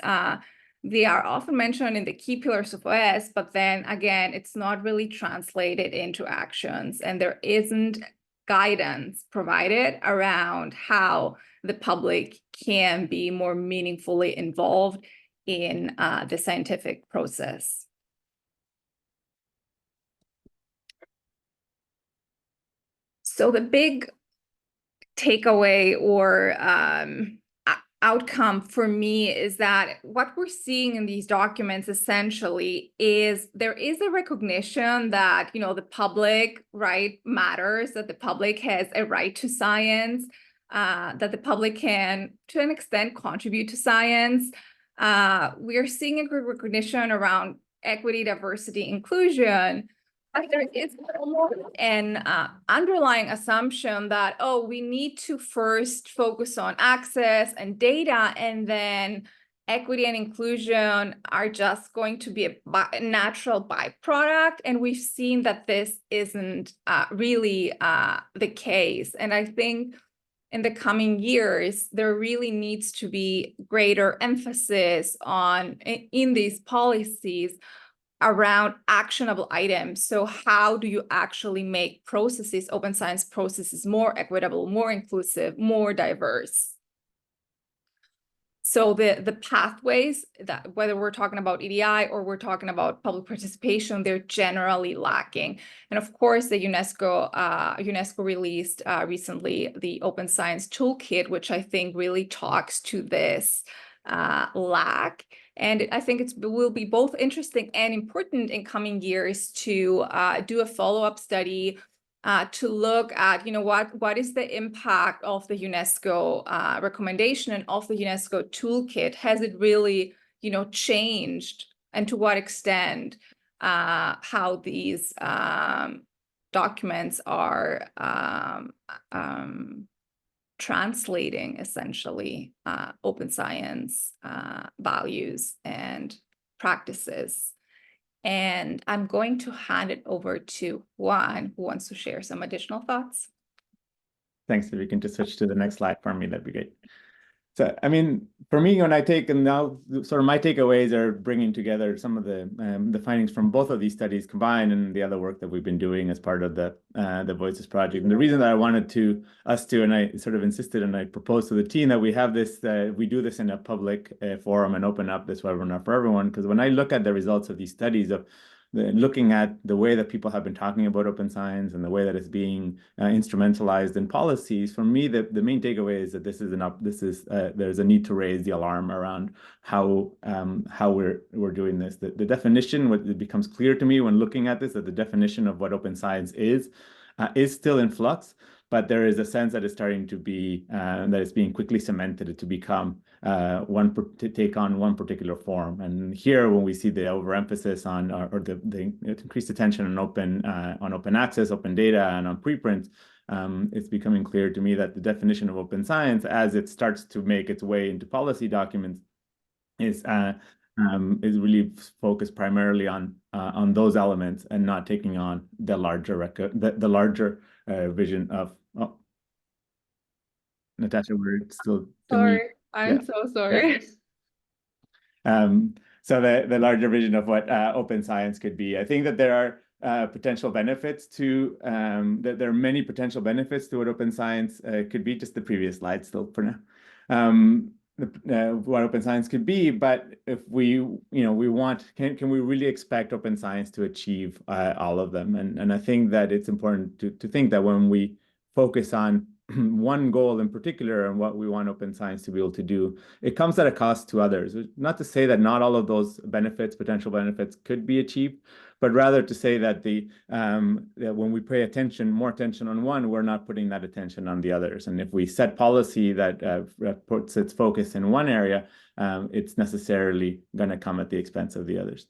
they are often mentioned in the key pillars of OS, but then again, it's not really translated into actions, and there isn't guidance provided around how the public can be more meaningfully involved in the scientific process. So the big takeaway or outcome for me is that what we're seeing in these documents essentially is there is a recognition that the public right matters, that the public has a right to science, that the public can to an extent contribute to science. We are seeing a good recognition around equity, diversity, inclusion. But there is an underlying assumption that, we need to first focus on access and data, and then equity and inclusion are just going to be a natural byproduct. And we've seen that this isn't really the case. And I think in the coming years, there really needs to be greater emphasis in these policies around actionable items. So how do you actually make processes, open science processes, more equitable, more inclusive, more diverse? So the pathways, that whether we're talking about EDI or we're talking about public participation, they're generally lacking. And of course, the UNESCO released recently the Open Science Toolkit, which I think really talks to this lack. And I think it will be both interesting and important in coming years to do a follow-up study to look at, what is the impact of the UNESCO recommendation and of the UNESCO toolkit? Has it really, changed, and to what extent how these documents are translating essentially open science values and practices. And I'm going to hand it over to Juan, who wants to share some additional thoughts. Thanks. If you can just switch to the next slide for me, that'd be great. So, I mean, for me, when I take, and now sort of my takeaways are bringing together some of the findings from both of these studies combined and the other work that we've been doing as part of the Voices project. And the reason that I wanted us to, and I sort of insisted and I proposed to the team that we have this, we do this in a public forum and open up this webinar for everyone. Because when I look at the results of these studies of looking at the way that people have been talking about open science and the way that it's being instrumentalized in policies, for me, the main takeaway is that there's a need to raise the alarm around how we're doing this. The definition, what it becomes clear to me when looking at this, that the definition of what open science is still in flux. But there is a sense that it's starting to be that it's being quickly cemented to become to take on one particular form. And here, when we see the overemphasis on or the increased attention on open access, open data, and on preprint, it's becoming clear to me that the definition of open science, as it starts to make its way into policy documents, is really focused primarily on those elements and not taking on the larger vision of. Oh, Natascha, we're still. Sorry, I'm so sorry. So the larger vision of what open science could be. I think that there are potential benefits to that there are many potential benefits to what open science could be. Just the previous slide still for now. What open science could be, but if we want, can we really expect open science to achieve all of them? And I think that it's important to think that when we focus on one goal in particular and what we want open science to be able to do, it comes at a cost to others. Not to say that not all of those potential benefits could be achieved, but rather to say that that when we pay more attention on one, we're not putting that attention on the others. And if we set policy that puts its focus in one area, it's necessarily going to come at the expense of the others.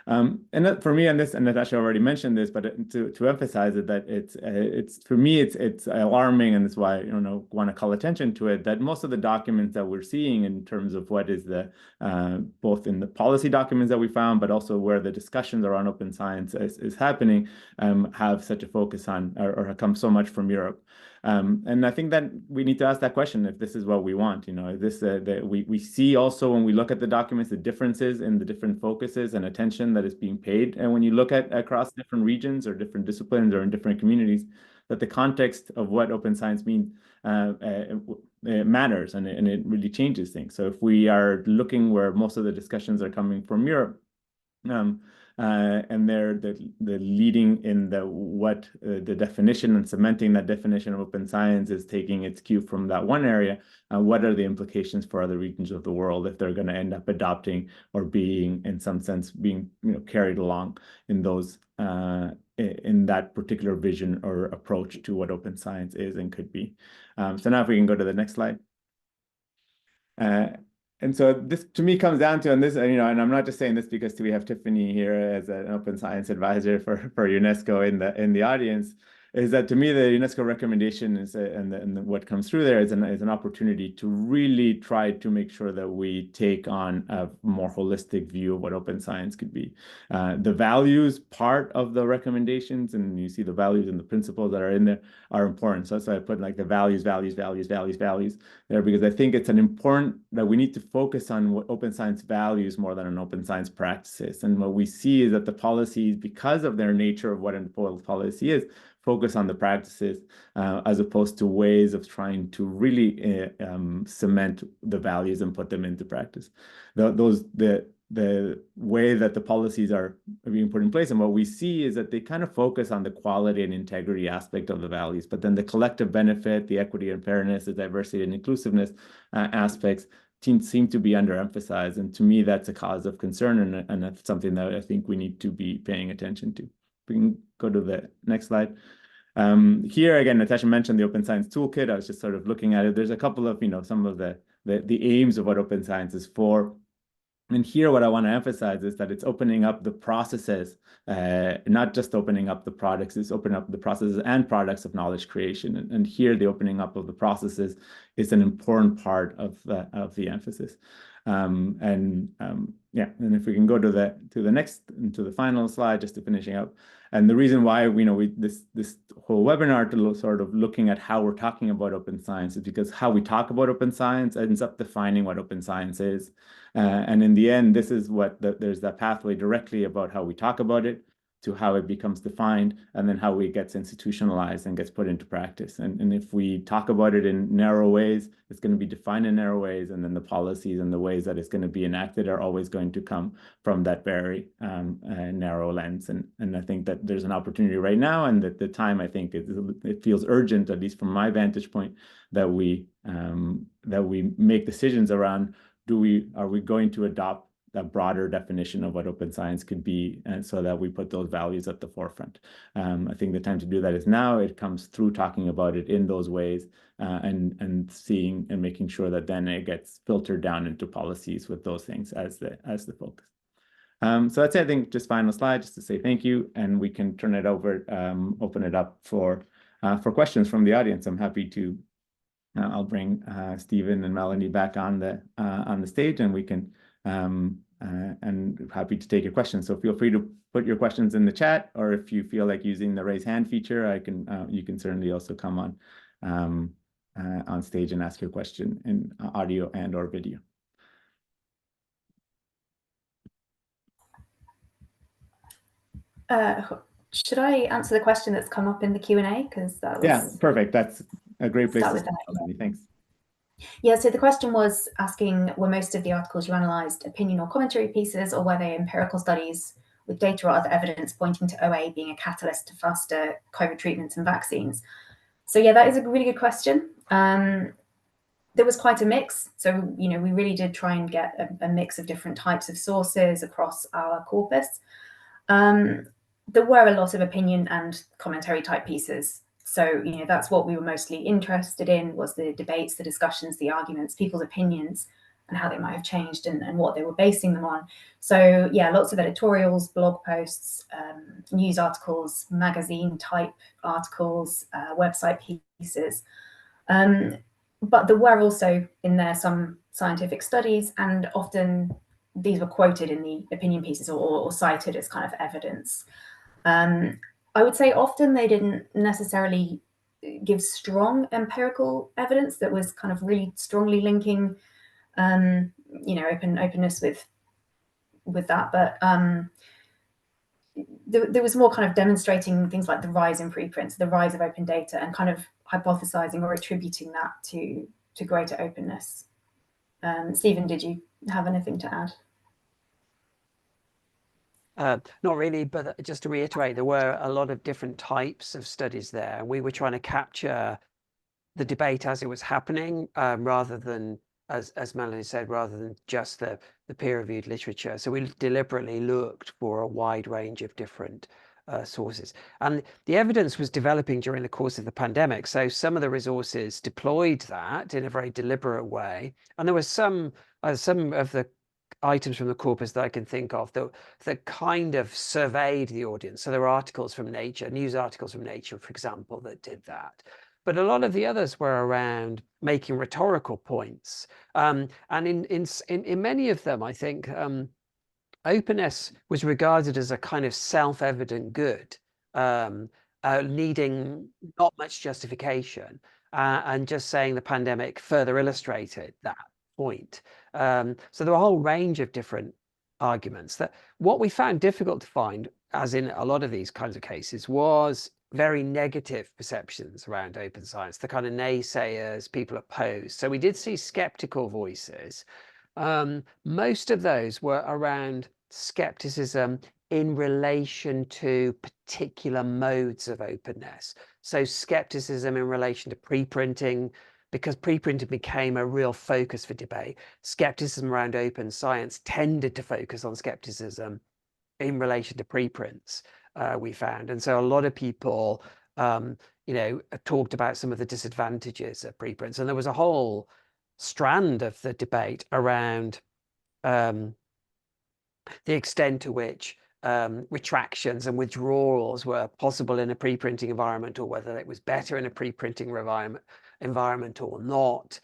And that, for me, and Natascha already mentioned this, but to emphasize it, that it's for me, it's alarming, and that's why I want to call attention to it, that most of the documents that we're seeing in terms of what is both in the policy documents that we found, but also where the discussions around open science is happening, have such a focus on or come so much from Europe. And I think that we need to ask that question, if this is what we want. We see also when we look at the documents, the differences in the different focuses and attention that is being paid. And when you look at across different regions or different disciplines or in different communities, that the context of what open science means matters, and it really changes things. So if we are looking where most of the discussions are coming from Europe, and they're the leading in the definition and cementing that definition of open science is taking its cue from that one area. What are the implications for other regions of the world if they're going to end up adopting or being, in some sense, being carried along in those in that particular vision or approach to what open science is and could be. So now if we can go to the next slide. And so this, to me, comes down to, and this, and I'm not just saying this because we have Tiffany here as an open science advisor for UNESCO in the audience, is that to me the UNESCO recommendation is, and what comes through there is an opportunity to really try to make sure that we take on a more holistic view of what open science could be. The values part of the recommendations, and you see the values and the principles that are in there, are important. So that's why I put like the values there, because I think it's an important that we need to focus on what open science values more than on open science practices. And what we see is that the policies, because of their nature of what a policy is, focus on the practices as opposed to ways of trying to really cement the values and put them into practice. The way that the policies are being put in place, and what we see is that they kind of focus on the quality and integrity aspect of the values, but then the collective benefit, the equity and fairness, the diversity and inclusiveness aspects seem to be underemphasized. And to me, that's a cause of concern, and that's something that I think we need to be paying attention to. We can go to the next slide. Here again, Natascha mentioned the Open Science Toolkit. I was just sort of looking at it. There's a couple of, some of the aims of what open science is for. And here, what I want to emphasize is that it's opening up the processes, not just opening up the products, it's opening up the processes and products of knowledge creation. And here, the opening up of the processes is an important part of the emphasis. And if we can go to the next, to the final slide, just to finishing up. And the reason why this whole webinar to sort of looking at how we're talking about open science is because how we talk about open science ends up defining what open science is. And in the end, this is what there's that pathway directly about how we talk about it, to how it becomes defined, and then how it gets institutionalized and gets put into practice. And if we talk about it in narrow ways, it's going to be defined in narrow ways, and then the policies and the ways that it's going to be enacted are always going to come from that very narrow lens. And I think that there's an opportunity right now, and that the time, I think, it feels urgent, at least from my vantage point, that we make decisions around, are we going to adopt a broader definition of what open science could be, and so that we put those values at the forefront. I think the time to do that is now. It comes through talking about it in those ways, and seeing and making sure that then it gets filtered down into policies with those things as the focus. So that's it. I think just final slide, just to say thank you, and we can turn it over, open it up for questions from the audience. I'm happy to. I'll bring Stephen and Melanie back on the stage, and we can. And happy to take your questions. So feel free to put your questions in the chat, or if you feel like using the raise hand feature, you can certainly also come on stage and ask your question in audio and or video. Should I answer the question that's come up in the Q&A? Because that was... Yeah, perfect. That's a great place to start. Thanks. Yeah, so the question was asking, were most of the articles you analysed opinion or commentary pieces, or were they empirical studies with data or other evidence pointing to OA being a catalyst to faster COVID treatments and vaccines? So yeah, that is a really good question. There was quite a mix. So, we really did try and get a mix of different types of sources across our corpus. There were a lot of opinion and commentary type pieces. So, that's what we were mostly interested in, was the debates, the discussions, the arguments, people's opinions, and how they might have changed and what they were basing them on. So, yeah, lots of editorials, blog posts, news articles, magazine type articles, website pieces. But there were also in there some scientific studies, and often these were quoted in the opinion pieces or cited as kind of evidence. I would say often they didn't necessarily give strong empirical evidence that was kind of really strongly linking, openness with that. But there was more kind of demonstrating things like the rise in preprints, the rise of open data, and kind of hypothesizing or attributing that to greater openness. Stephen, did you have anything to add? Not really, but just to reiterate, there were a lot of different types of studies there. We were trying to capture the debate as it was happening, rather than, as Melanie said, rather than just the peer-reviewed literature. So we deliberately looked for a wide range of different sources. And the evidence was developing during the course of the pandemic. So some of the resources deployed that in a very deliberate way. And there were some of the items from the corpus that I can think of that kind of surveyed the audience. So there were articles from Nature, news articles from Nature, for example, that did that. But a lot of the others were around making rhetorical points. And in many of them, I think openness was regarded as a kind of self-evident good, needing not much justification, and just saying the pandemic further illustrated that point. So there were a whole range of different arguments. That what we found difficult to find, as in a lot of these kinds of cases, was very negative perceptions around open science, the kind of naysayers, people opposed. So we did see skeptical voices. Most of those were around skepticism in relation to particular modes of openness. So skepticism in relation to preprinting, because preprinting became a real focus for debate. Skepticism around open science tended to focus on skepticism in relation to preprints, we found. And so a lot of people, talked about some of the disadvantages of preprints. And there was a whole strand of the debate around the extent to which retractions and withdrawals were possible in a preprinting environment, or whether it was better in a preprinting environment or not.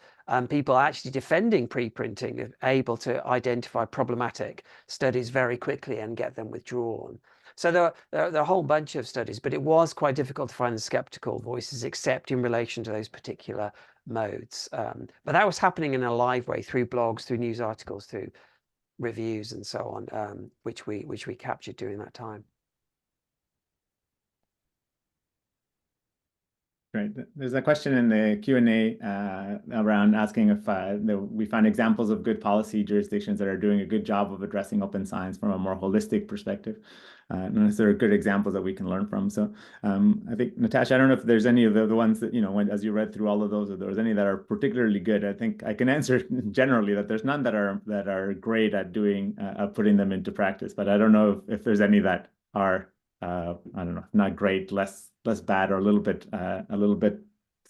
People actually defending preprinting, able to identify problematic studies very quickly and get them withdrawn. So there are a whole bunch of studies, but it was quite difficult to find the skeptical voices, except in relation to those particular modes. But that was happening in a live way through blogs, through news articles, through reviews and so on, which we captured during that time. Right. There's a question in the Q&A around asking if we find examples of good policy jurisdictions that are doing a good job of addressing open science from a more holistic perspective. And if there are good examples that we can learn from. So I think, Natascha, I don't know if there's any of the ones that, as you read through all of those, if there was any that are particularly good. I think I can answer generally that there's none that are great at doing, putting them into practice. But I don't know if there's any that are, I don't know, not great, less bad, or a little bit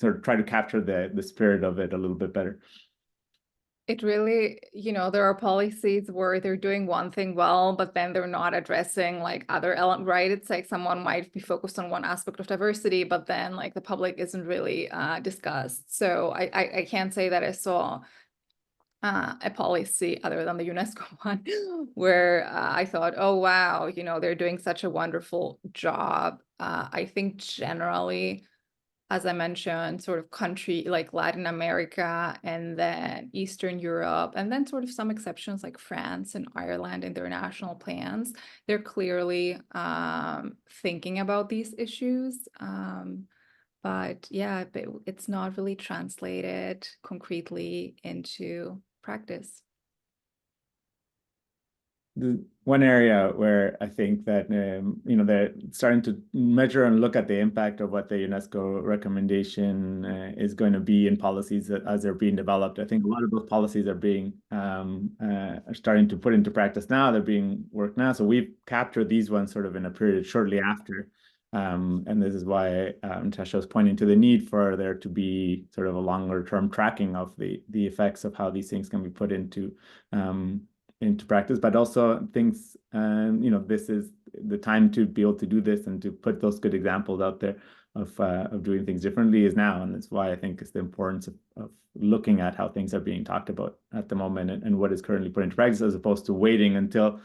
sort of try to capture the spirit of it a little bit better. It really, there are policies where they're doing one thing well, but then they're not addressing like other elements, right? It's like someone might be focused on one aspect of diversity, but then like the public isn't really discussed. So I can't say that I saw a policy other than the UNESCO one where I thought, oh, wow, they're doing such a wonderful job. I think generally, as I mentioned, sort of country like Latin America and then Eastern Europe, and then sort of some exceptions like France and Ireland in their national plans, they're clearly thinking about these issues. But yeah, it's not really translated concretely into practice. The one area where I think that they're starting to measure and look at the impact of what the UNESCO recommendation is going to be in policies as they're being developed. I think a lot of those policies are being are starting to put into practice now. They're being worked now. So we've captured these ones sort of in a period shortly after. And this is why Natascha was pointing to the need for there to be sort of a longer term tracking of the effects of how these things can be put into practice, but also things, this is the time to be able to do this and to put those good examples out there of doing things differently is now. And that's why I think it's the importance of looking at how things are being talked about at the moment and what is currently put into practice, as opposed to waiting until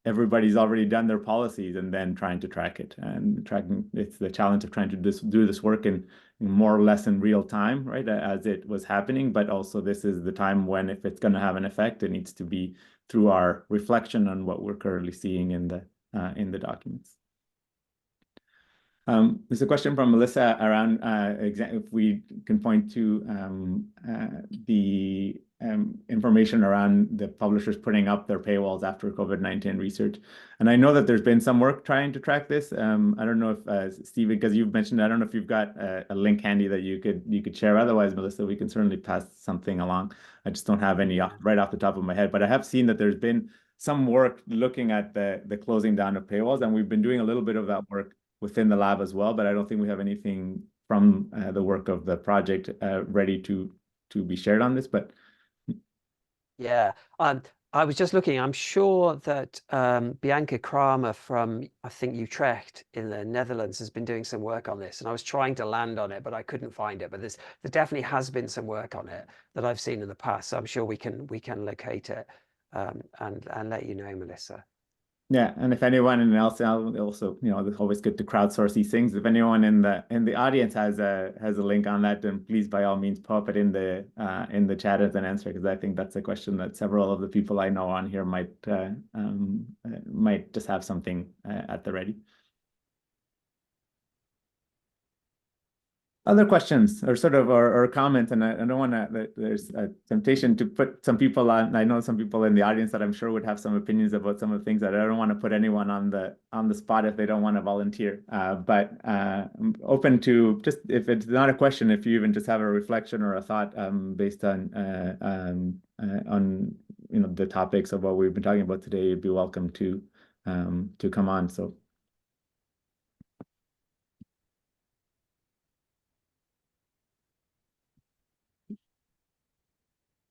everybody's already done their policies and then trying to track it. And tracking, it's the challenge of trying to do this work in more or less in real time, right, as it was happening. But also this is the time when, if it's going to have an effect, it needs to be through our reflection on what we're currently seeing in the documents. There's a question from Melissa around if we can point to the information around the publishers putting up their paywalls after COVID-19 research. And I know that there's been some work trying to track this. I don't know if, Stephen, because you've mentioned, I don't know if you've got a link handy that you could share. Otherwise, Melissa, we can certainly pass something along. I just don't have any right off the top of my head, but I have seen that there's been some work looking at the closing down of paywalls, and we've been doing a little bit of that work within the lab as well, but I don't think we have anything from the work of the project ready to be shared on this. But yeah, I was just looking. I'm sure that Bianca Kramer from, I think, Utrecht in the Netherlands has been doing some work on this, and I was trying to land on it, but I couldn't find it. But there definitely has been some work on it that I've seen in the past. So I'm sure we can locate it and let you know, Melissa. Yeah, and if anyone else, also, it's always good to crowdsource these things. If anyone in the audience has a link on that, then please, by all means, pop it in the chat as an answer, because I think that's a question that several of the people I know on here might just have something at the ready. Other questions or sort of or comments, and I don't want to. There's a temptation to put some people on. I know some people in the audience that I'm sure would have some opinions about some of the things that I don't want to put anyone on the spot if they don't want to volunteer. But I'm open to, just if it's not a question, if you even just have a reflection or a thought based on the topics of what we've been talking about today, you'd be welcome to come on. So.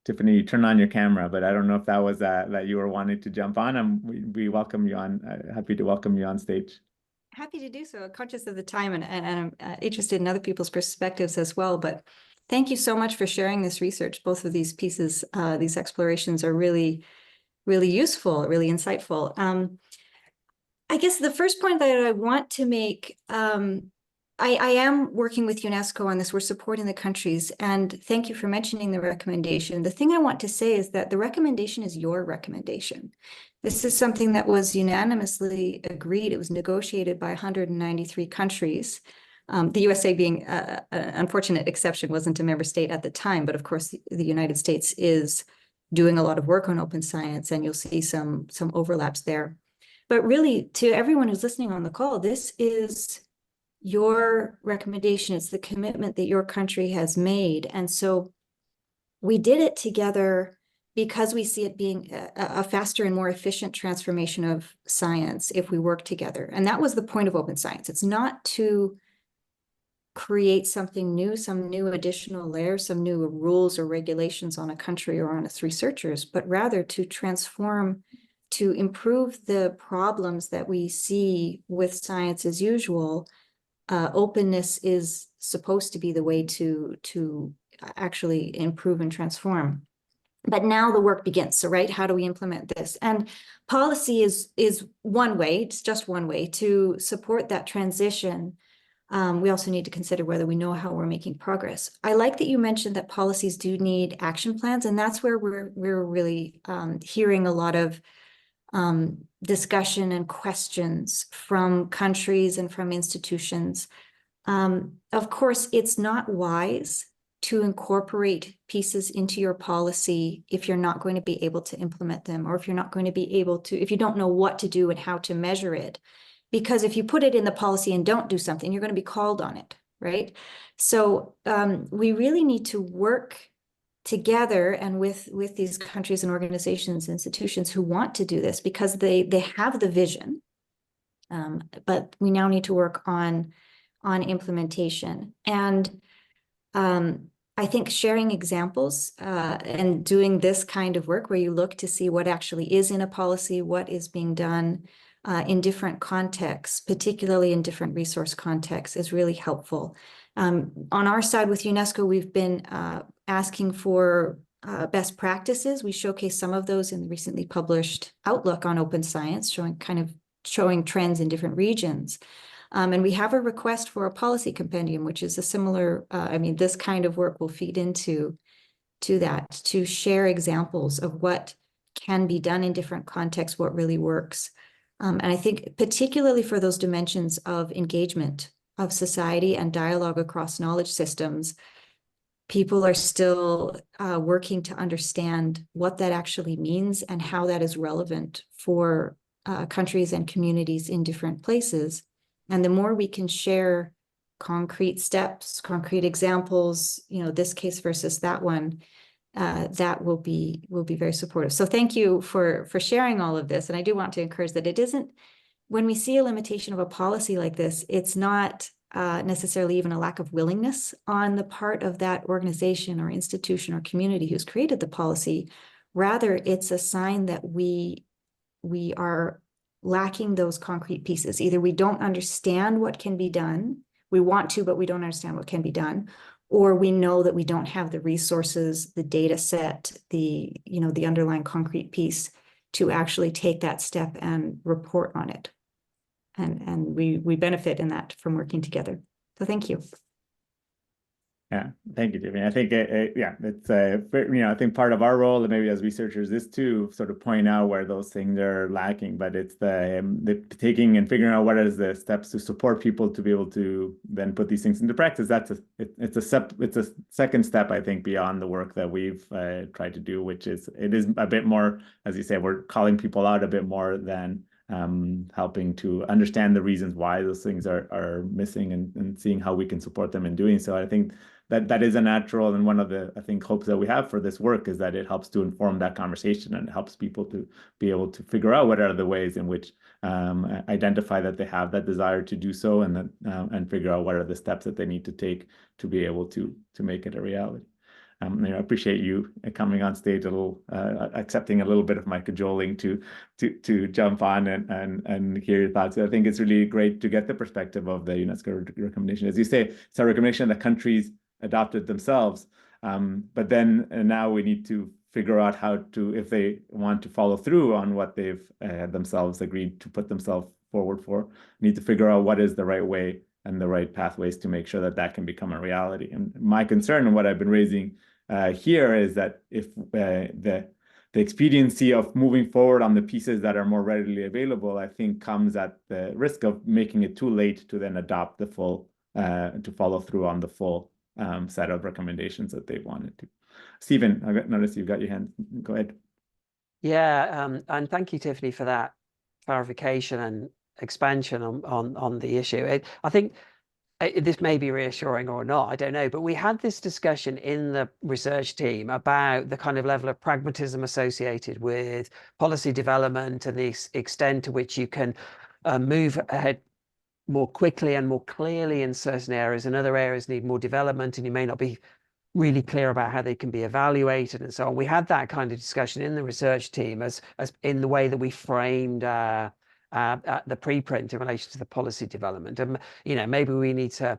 Tiffany, you turn on your camera, but I don't know if that was that you were wanting to jump on, and we welcome you on. Happy to welcome you on stage. Happy to do so. Conscious of the time, and I'm interested in other people's perspectives as well. But thank you so much for sharing this research. Both of these pieces, these explorations, are really, really useful, really insightful. I guess the first point that I want to make, I am working with UNESCO on this. We're supporting the countries, and thank you for mentioning the recommendation. The thing I want to say is that the recommendation is your recommendation. This is something that was unanimously agreed. It was negotiated by 193 countries. The USA being an unfortunate exception, wasn't a member state at the time, but of course the United States is doing a lot of work on open science, and you'll see some overlaps there. But really, to everyone who's listening on the call, this is your recommendation. It's the commitment that your country has made. And so we did it together because we see it being a faster and more efficient transformation of science if we work together. And that was the point of open science. It's not to create something new, some new additional layer, some new rules or regulations on a country or on its researchers, but rather to transform, to improve the problems that we see with science as usual. Openness is supposed to be the way to actually improve and transform. But now the work begins. So, right, how do we implement this? And policy is one way, it's just one way to support that transition. We also need to consider whether we know how we're making progress. I like that you mentioned that policies do need action plans, and that's where we're really hearing a lot of discussion and questions from countries and from institutions. Of course, it's not wise to incorporate pieces into your policy if you're not going to be able to implement them, or if you're not going to be able to, if you don't know what to do and how to measure it. Because if you put it in the policy and don't do something, you're going to be called on it, right? So we really need to work together and with these countries and organizations, institutions who want to do this, because they have the vision, but we now need to work on implementation. And I think sharing examples and doing this kind of work where you look to see what actually is in a policy, what is being done in different contexts, particularly in different resource contexts, is really helpful. On our side with UNESCO, we've been asking for best practices. We showcase some of those in the recently published Outlook on Open Science, showing trends in different regions. And we have a request for a policy compendium, which is a similar, this kind of work will feed into that, to share examples of what can be done in different contexts, what really works. And I think particularly for those dimensions of engagement of society and dialogue across knowledge systems, people are still working to understand what that actually means and how that is relevant for countries and communities in different places. And the more we can share concrete steps, concrete examples, this case versus that one, that will be very supportive. So thank you for sharing all of this. And I do want to encourage that it isn't, when we see a limitation of a policy like this, it's not necessarily even a lack of willingness on the part of that organization or institution or community who's created the policy. Rather, it's a sign that we are lacking those concrete pieces. Either we don't understand what can be done, we want to, but we don't understand what can be done, or we know that we don't have the resources, the data set, the underlying concrete piece to actually take that step and report on it. And we benefit in that from working together. So thank you. Yeah, thank you, Tiffany. I think, it's, I think part of our role, and maybe as researchers, is to sort of point out where those things are lacking, but it's the taking and figuring out what is the steps to support people to be able to then put these things into practice. It's a second step, I think, beyond the work that we've tried to do, which is, it is a bit more, as you say, we're calling people out a bit more than helping to understand the reasons why those things are missing and seeing how we can support them in doing so. I think that is a natural, and one of the, I think, hopes that we have for this work is that it helps to inform that conversation and helps people to be able to figure out what are the ways in which identify that they have that desire to do so, and figure out what are the steps that they need to take to be able to make it a reality. I appreciate you coming on stage a little, accepting a little bit of my cajoling to jump on and hear your thoughts. I think it's really great to get the perspective of the UNESCO recommendation. As you say, it's a recommendation that countries adopted themselves, but then now we need to figure out how to, if they want to follow through on what they've themselves agreed to put themselves forward for. We need to figure out what is the right way and the right pathways to make sure that that can become a reality. And my concern and what I've been raising here is that if the expediency of moving forward on the pieces that are more readily available, I think comes at the risk of making it too late to then adopt the full, to follow through on the full set of recommendations that they wanted to. Stephen, I noticed you've got your hand. Go ahead. Yeah, and thank you, Tiffany, for that clarification and expansion on the issue. I think this may be reassuring or not, I don't know, but we had this discussion in the research team about the kind of level of pragmatism associated with policy development and the extent to which you can move ahead more quickly and more clearly in certain areas, and other areas need more development, and you may not be really clear about how they can be evaluated and so on. We had that kind of discussion in the research team as in the way that we framed the preprint in relation to the policy development. And maybe we need to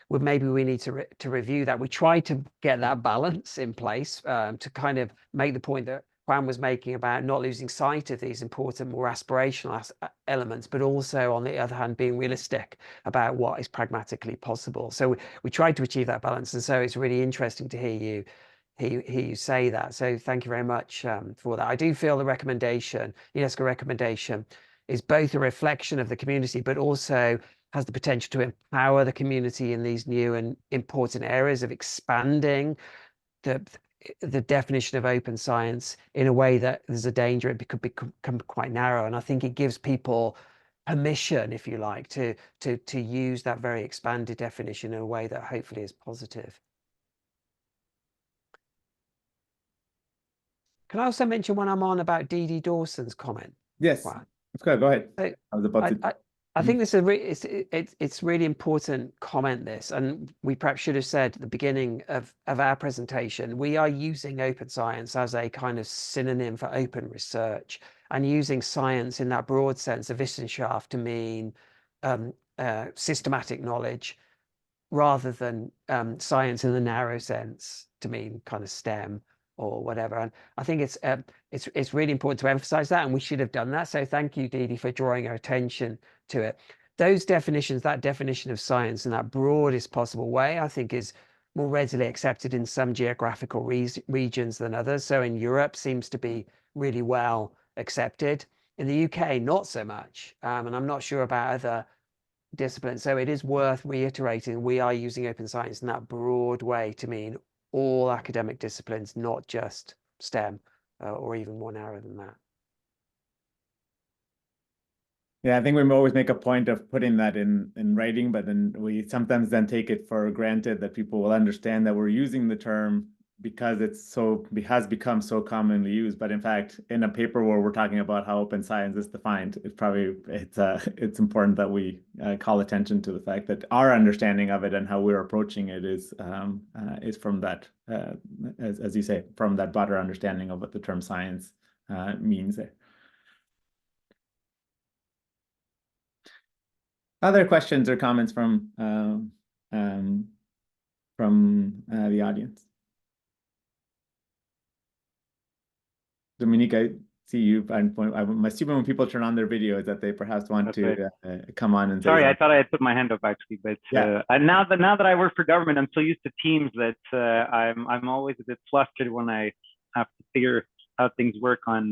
review that. We tried to get that balance in place to kind of make the point that Juan was making about not losing sight of these important, more aspirational elements, but also, on the other hand, being realistic about what is pragmatically possible. So we tried to achieve that balance, and so it's really interesting to hear you say that. So thank you very much for that. I do feel the recommendation, UNESCO recommendation, is both a reflection of the community, but also has the potential to empower the community in these new and important areas of expanding the definition of open science in a way that there's a danger it could become quite narrow. And I think it gives people permission, if you like, to use that very expanded definition in a way that hopefully is positive. Can I also mention when I'm on about Dee Dawson's comment? Yes, Wow. go ahead. So I was about to. I think this is it's really important comment, this, and we perhaps should have said at the beginning of our presentation, we are using open science as a kind of synonym for open research, and using science in that broad sense of Wissenschaft to mean systematic knowledge, rather than science in the narrow sense to mean kind of STEM or whatever. And I think it's really important to emphasize that, and we should have done that. So thank you, Dee, for drawing our attention to it. Those definitions, that definition of science in that broadest possible way, I think is more readily accepted in some geographical regions than others. So in Europe seems to be really well accepted. In the UK, not so much. And I'm not sure about other disciplines. So it is worth reiterating, we are using open science in that broad way to mean all academic disciplines, not just STEM, or even more narrow than that. Yeah, I think we always make a point of putting that in writing, but then we sometimes then take it for granted that people will understand that we're using the term because it has become so commonly used. But in fact, in a paper where we're talking about how open science is defined, it's important that we call attention to the fact that our understanding of it and how we're approaching it is from that, as you say, from that broader understanding of what the term science means. Other questions or comments from the audience? Dominique, I see you. I'm assuming when people turn on their videos that they perhaps want to come on and say Sorry, something. I thought I had put my hand up actually, but yeah. Now that I work for government, I'm so used to Teams that I'm always a bit flustered when I have to figure how things work on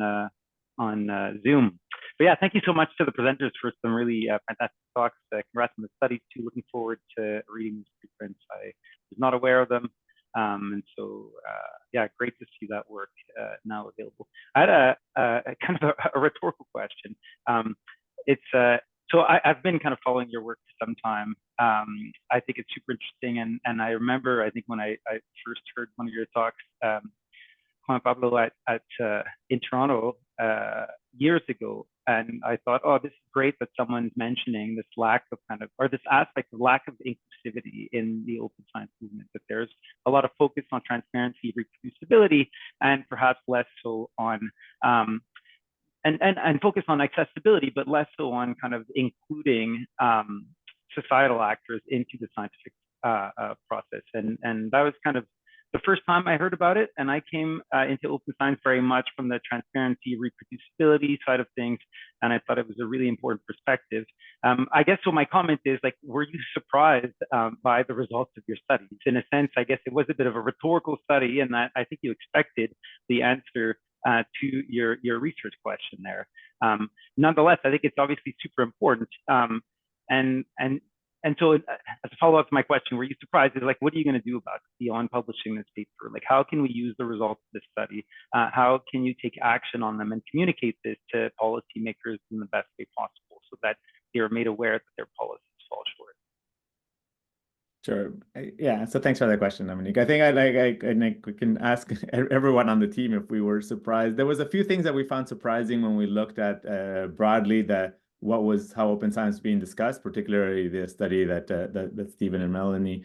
Zoom. But yeah, thank you so much to the presenters for some really fantastic talks. Congrats on the studies too. Looking forward to reading these preprints. I was not aware of them. And so, yeah, great to see that work now available. I had a kind of a rhetorical question. So I've been kind of following your work for some time. I think it's super interesting. And I remember, I think when I first heard one of your talks, Juan Pablo in Toronto years ago, and I thought, oh, this is great that someone's mentioning this lack of or this aspect of lack of inclusivity in the open science movement, that there's a lot of focus on transparency, reproducibility, and perhaps less so on, and focus on accessibility, but less so on kind of including societal actors into the scientific process. And that was kind of the first time I heard about it, and I came into open science very much from the transparency, reproducibility side of things, and I thought it was a really important perspective. I guess so my comment is, like, were you surprised by the results of your studies? In a sense, I guess it was a bit of a rhetorical study, and that I think you expected the answer to your research question there. Nonetheless, I think it's obviously super important. And so as a follow-up to my question, were you surprised? Is like, what are you going to do about it beyond publishing this paper? Like, how can we use the results of this study? How can you take action on them and communicate this to policymakers in the best way possible so that they're made aware that their policies fall short? Sure. Yeah. So thanks for that question, Dominique. I think we can ask everyone on the team if we were surprised. There was a few things that we found surprising when we looked at broadly how open science is being discussed, particularly the study that Stephen and Melanie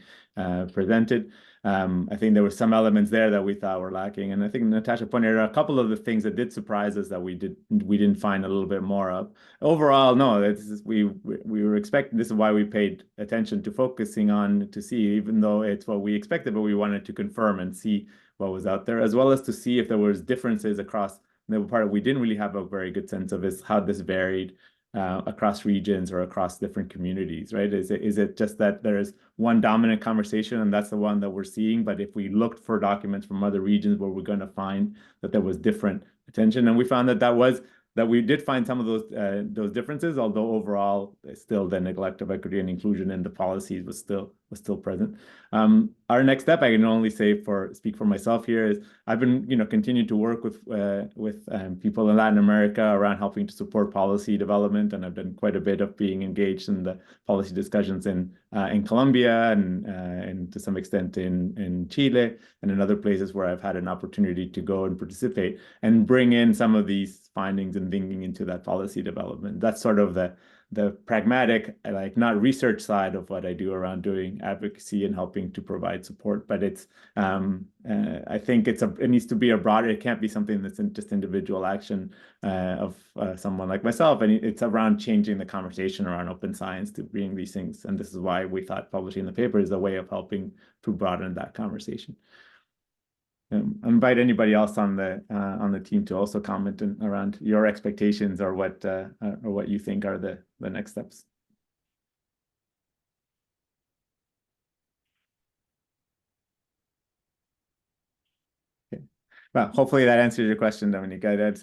presented. I think there were some elements there that we thought were lacking, and I think Natascha pointed out a couple of the things that did surprise us that we didn't find a little bit more of. Overall, no, we were expecting. This is why we paid attention to focusing on to see, even though it's what we expected, but we wanted to confirm and see what was out there, as well as to see if there was differences across. The part we didn't really have a very good sense of is how this varied across regions or across different communities, right? Is it just that there is one dominant conversation and that's the one that we're seeing? But if we looked for documents from other regions, where we're going to find that there was different attention, and we found that we did find some of those differences, although overall still the neglect of equity and inclusion in the policies was still present. Our next step, I can only speak for myself here, is I've been continuing to work with people in Latin America around helping to support policy development, and I've done quite a bit of being engaged in the policy discussions in Colombia and to some extent in Chile and in other places where I've had an opportunity to go and participate and bring in some of these findings and thinking into that policy development. That's sort of the pragmatic, like, not research side of what I do around doing advocacy and helping to provide support. But it's I think it needs to be a broader. It can't be something that's just individual action of someone like myself, and it's around changing the conversation around open science to bring these things. And this is why we thought publishing the paper is a way of helping to broaden that conversation. Invite anybody else on the team to also comment around your expectations or what you think are the next steps. Well, hopefully that answers your question, Dominique. It does.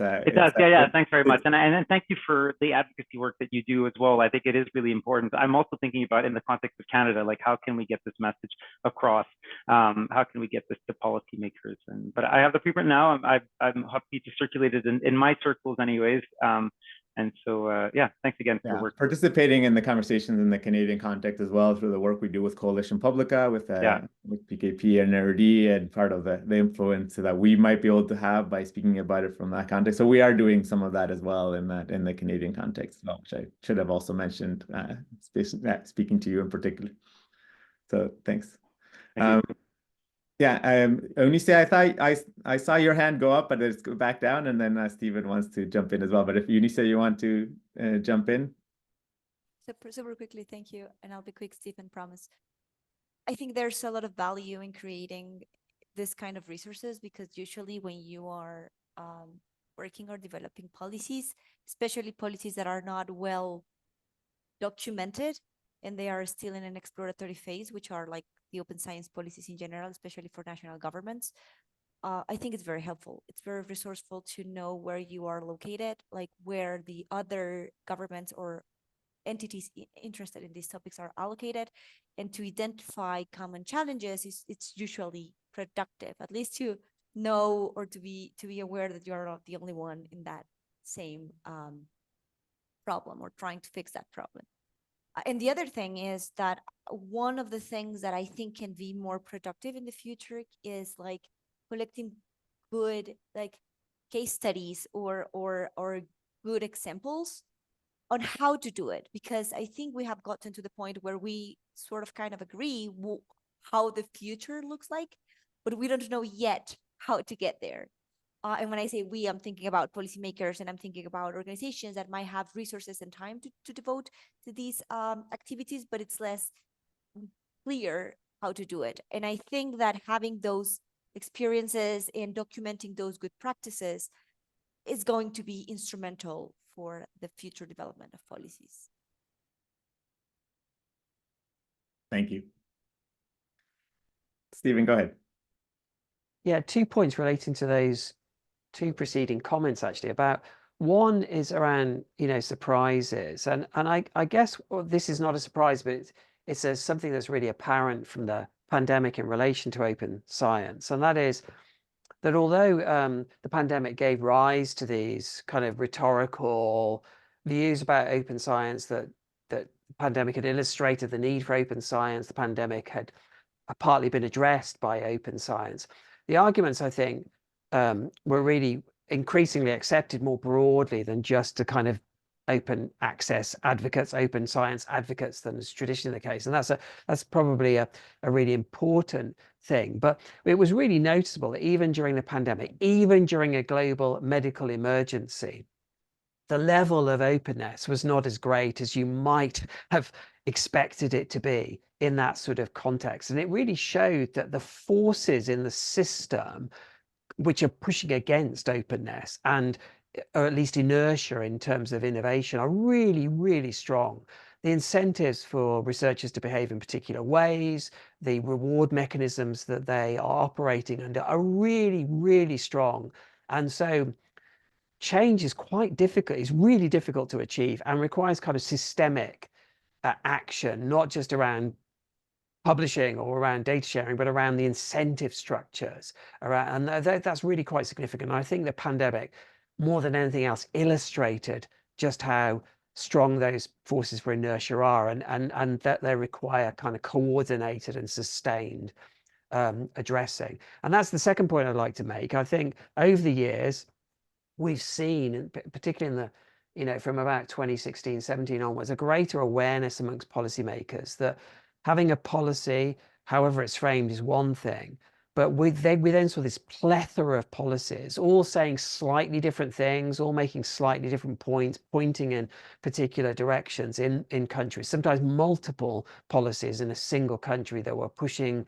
Yeah. Thanks very much. And then thank you for the advocacy work that you do as well. I think it is really important. I'm also thinking about, in the context of Canada, like, how can we get this message across? How can we get this to policymakers? But I have the preprint now. I'm happy to circulate it in my circles anyways. And so, yeah, thanks again for work. Participating in the conversations in the Canadian context as well through the work we do with Coalition Publica, with PKP and NRD, and part of the influence that we might be able to have by speaking about it from that context. So we are doing some of that as well in the Canadian context, which I should have also mentioned, speaking to you in particular. So thanks. Yeah, Eunice, I saw your hand go up, but it's go back down, and then Stephen wants to jump in as well. But if Eunice, you want to jump in? Super quickly, thank you. And I'll be quick, Stephen, promise. I think there's a lot of value in creating this kind of resources, because usually when you are working or developing policies, especially policies that are not well documented and they are still in an exploratory phase, which are like the open science policies in general, especially for national governments, I think it's very helpful. It's very resourceful to know where you are located, like where the other governments or entities interested in these topics are allocated, and to identify common challenges it's usually productive, at least to know or to be aware that you're not the only one in that same problem or trying to fix that problem. And the other thing is that one of the things that I think can be more productive in the future is like collecting good like case studies or good examples on how to do it, because I think we have gotten to the point where we sort of kind of agree how the future looks like, but we don't know yet how to get there. And when I say we, I'm thinking about policymakers, and I'm thinking about organizations that might have resources and time to devote to these activities, but it's less clear how to do it. And I think that having those experiences and documenting those good practices is going to be instrumental for the future development of policies. Thank you. Stephen, go ahead. Yeah, 2 points relating to those 2 preceding comments, actually. About one is around, surprises, and I guess this is not a surprise, but it's something that's really apparent from the pandemic in relation to open science, and that is that although the pandemic gave rise to these kind of rhetorical views about open science, that the pandemic had illustrated the need for open science, the pandemic had partly been addressed by open science. The arguments, I think, were really increasingly accepted more broadly than just the kind of open access advocates, open science advocates than is traditionally the case. And that's probably a really important thing. But it was really noticeable that even during the pandemic, even during a global medical emergency, the level of openness was not as great as you might have expected it to be in that sort of context. And it really showed that the forces in the system which are pushing against openness and or at least inertia in terms of innovation are really, really strong. The incentives for researchers to behave in particular ways, the reward mechanisms that they are operating under are really, really strong. And so change is quite difficult. It's really difficult to achieve and requires kind of systemic action, not just around publishing or around data sharing, but around the incentive structures around, and that's really quite significant. And I think the pandemic, more than anything else, illustrated just how strong those forces for inertia are, and that they require kind of coordinated and sustained addressing. And that's the second point I'd like to make. I think over the years, we've seen, particularly in the, from about 2016, 17 onwards, a greater awareness amongst policymakers that having a policy, however it's framed, is one thing, but we then saw this plethora of policies, all saying slightly different things, all making slightly different points, pointing in particular directions in countries, sometimes multiple policies in a single country that were pushing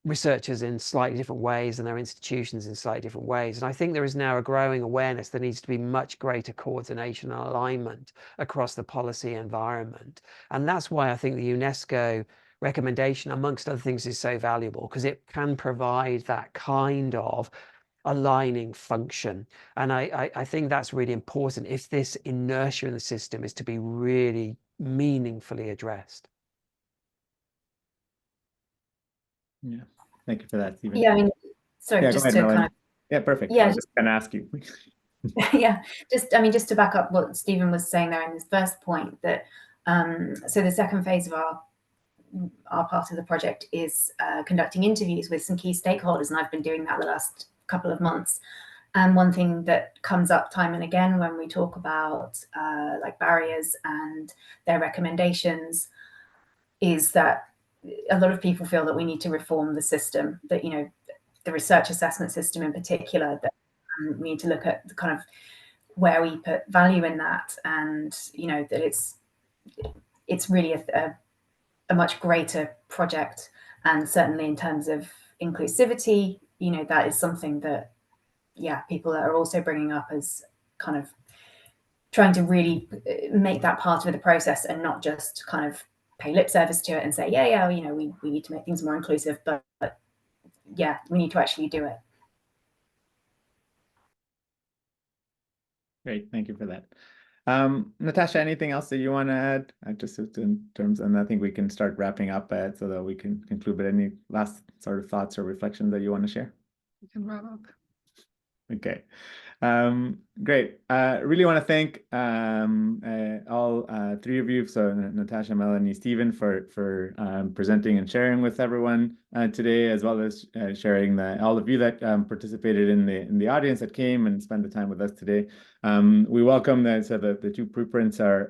researchers in slightly different ways and their institutions in slightly different ways. And I think there is now a growing awareness there needs to be much greater coordination and alignment across the policy environment. And that's why I think the UNESCO recommendation, amongst other things, is so valuable, because it can provide that kind of aligning function. And I think that's really important if this inertia in the system is to be really meaningfully addressed. Yeah, thank you for that, Stephen. Yeah, I mean, sorry, Yeah, just go ahead, to Melanie. kind of, Yeah, perfect. yeah, I was just going to ask you. yeah, just to back up what Stephen was saying there in his first point, that so the second phase of our part of the project is conducting interviews with some key stakeholders, and I've been doing that the last couple of months. And one thing that comes up time and again when we talk about like barriers and their recommendations is that a lot of people feel that we need to reform the system, that, the research assessment system in particular, that we need to look at the kind of where we put value in that, and, that it's really a much greater project. And certainly in terms of inclusivity, that is something that, people are also bringing up as kind of trying to really make that part of the process and not just kind of pay lip service to it and say, we need to make things more inclusive, but yeah, we need to actually do it. Great, thank you for that. Natascha, anything else that you want to add? Just in terms, and I think we can start wrapping up so that we can conclude. But any last sort of thoughts or reflections that you want to share? We can wrap up. Okay. Great. Really want to thank all three of you, so Natascha, Melanie, Stephen, for presenting and sharing with everyone today, as well as sharing all of you that participated in the audience that came and spent the time with us today. We welcome that. So the two preprints are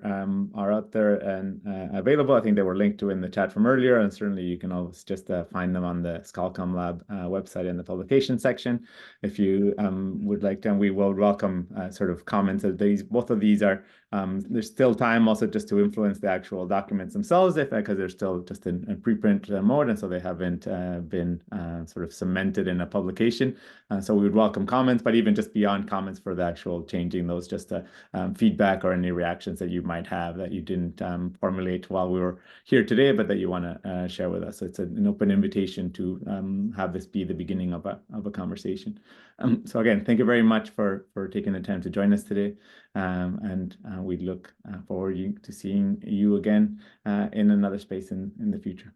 out there and available. I think they were linked to in the chat from earlier, and certainly you can always just find them on the ScalComm Lab website in the publication section if you would like to. And we will welcome sort of comments that both of these are. There's still time also just to influence the actual documents themselves, because they're still just in preprint mode, and so they haven't been sort of cemented in a publication. So we would welcome comments, but even just beyond comments for the actual changing those, just feedback or any reactions that you might have that you didn't formulate while we were here today, but that you want to share with us. So it's an open invitation to have this be the beginning of a conversation. So again, thank you very much for taking the time to join us today. And we look forward to seeing you again in another space in the future.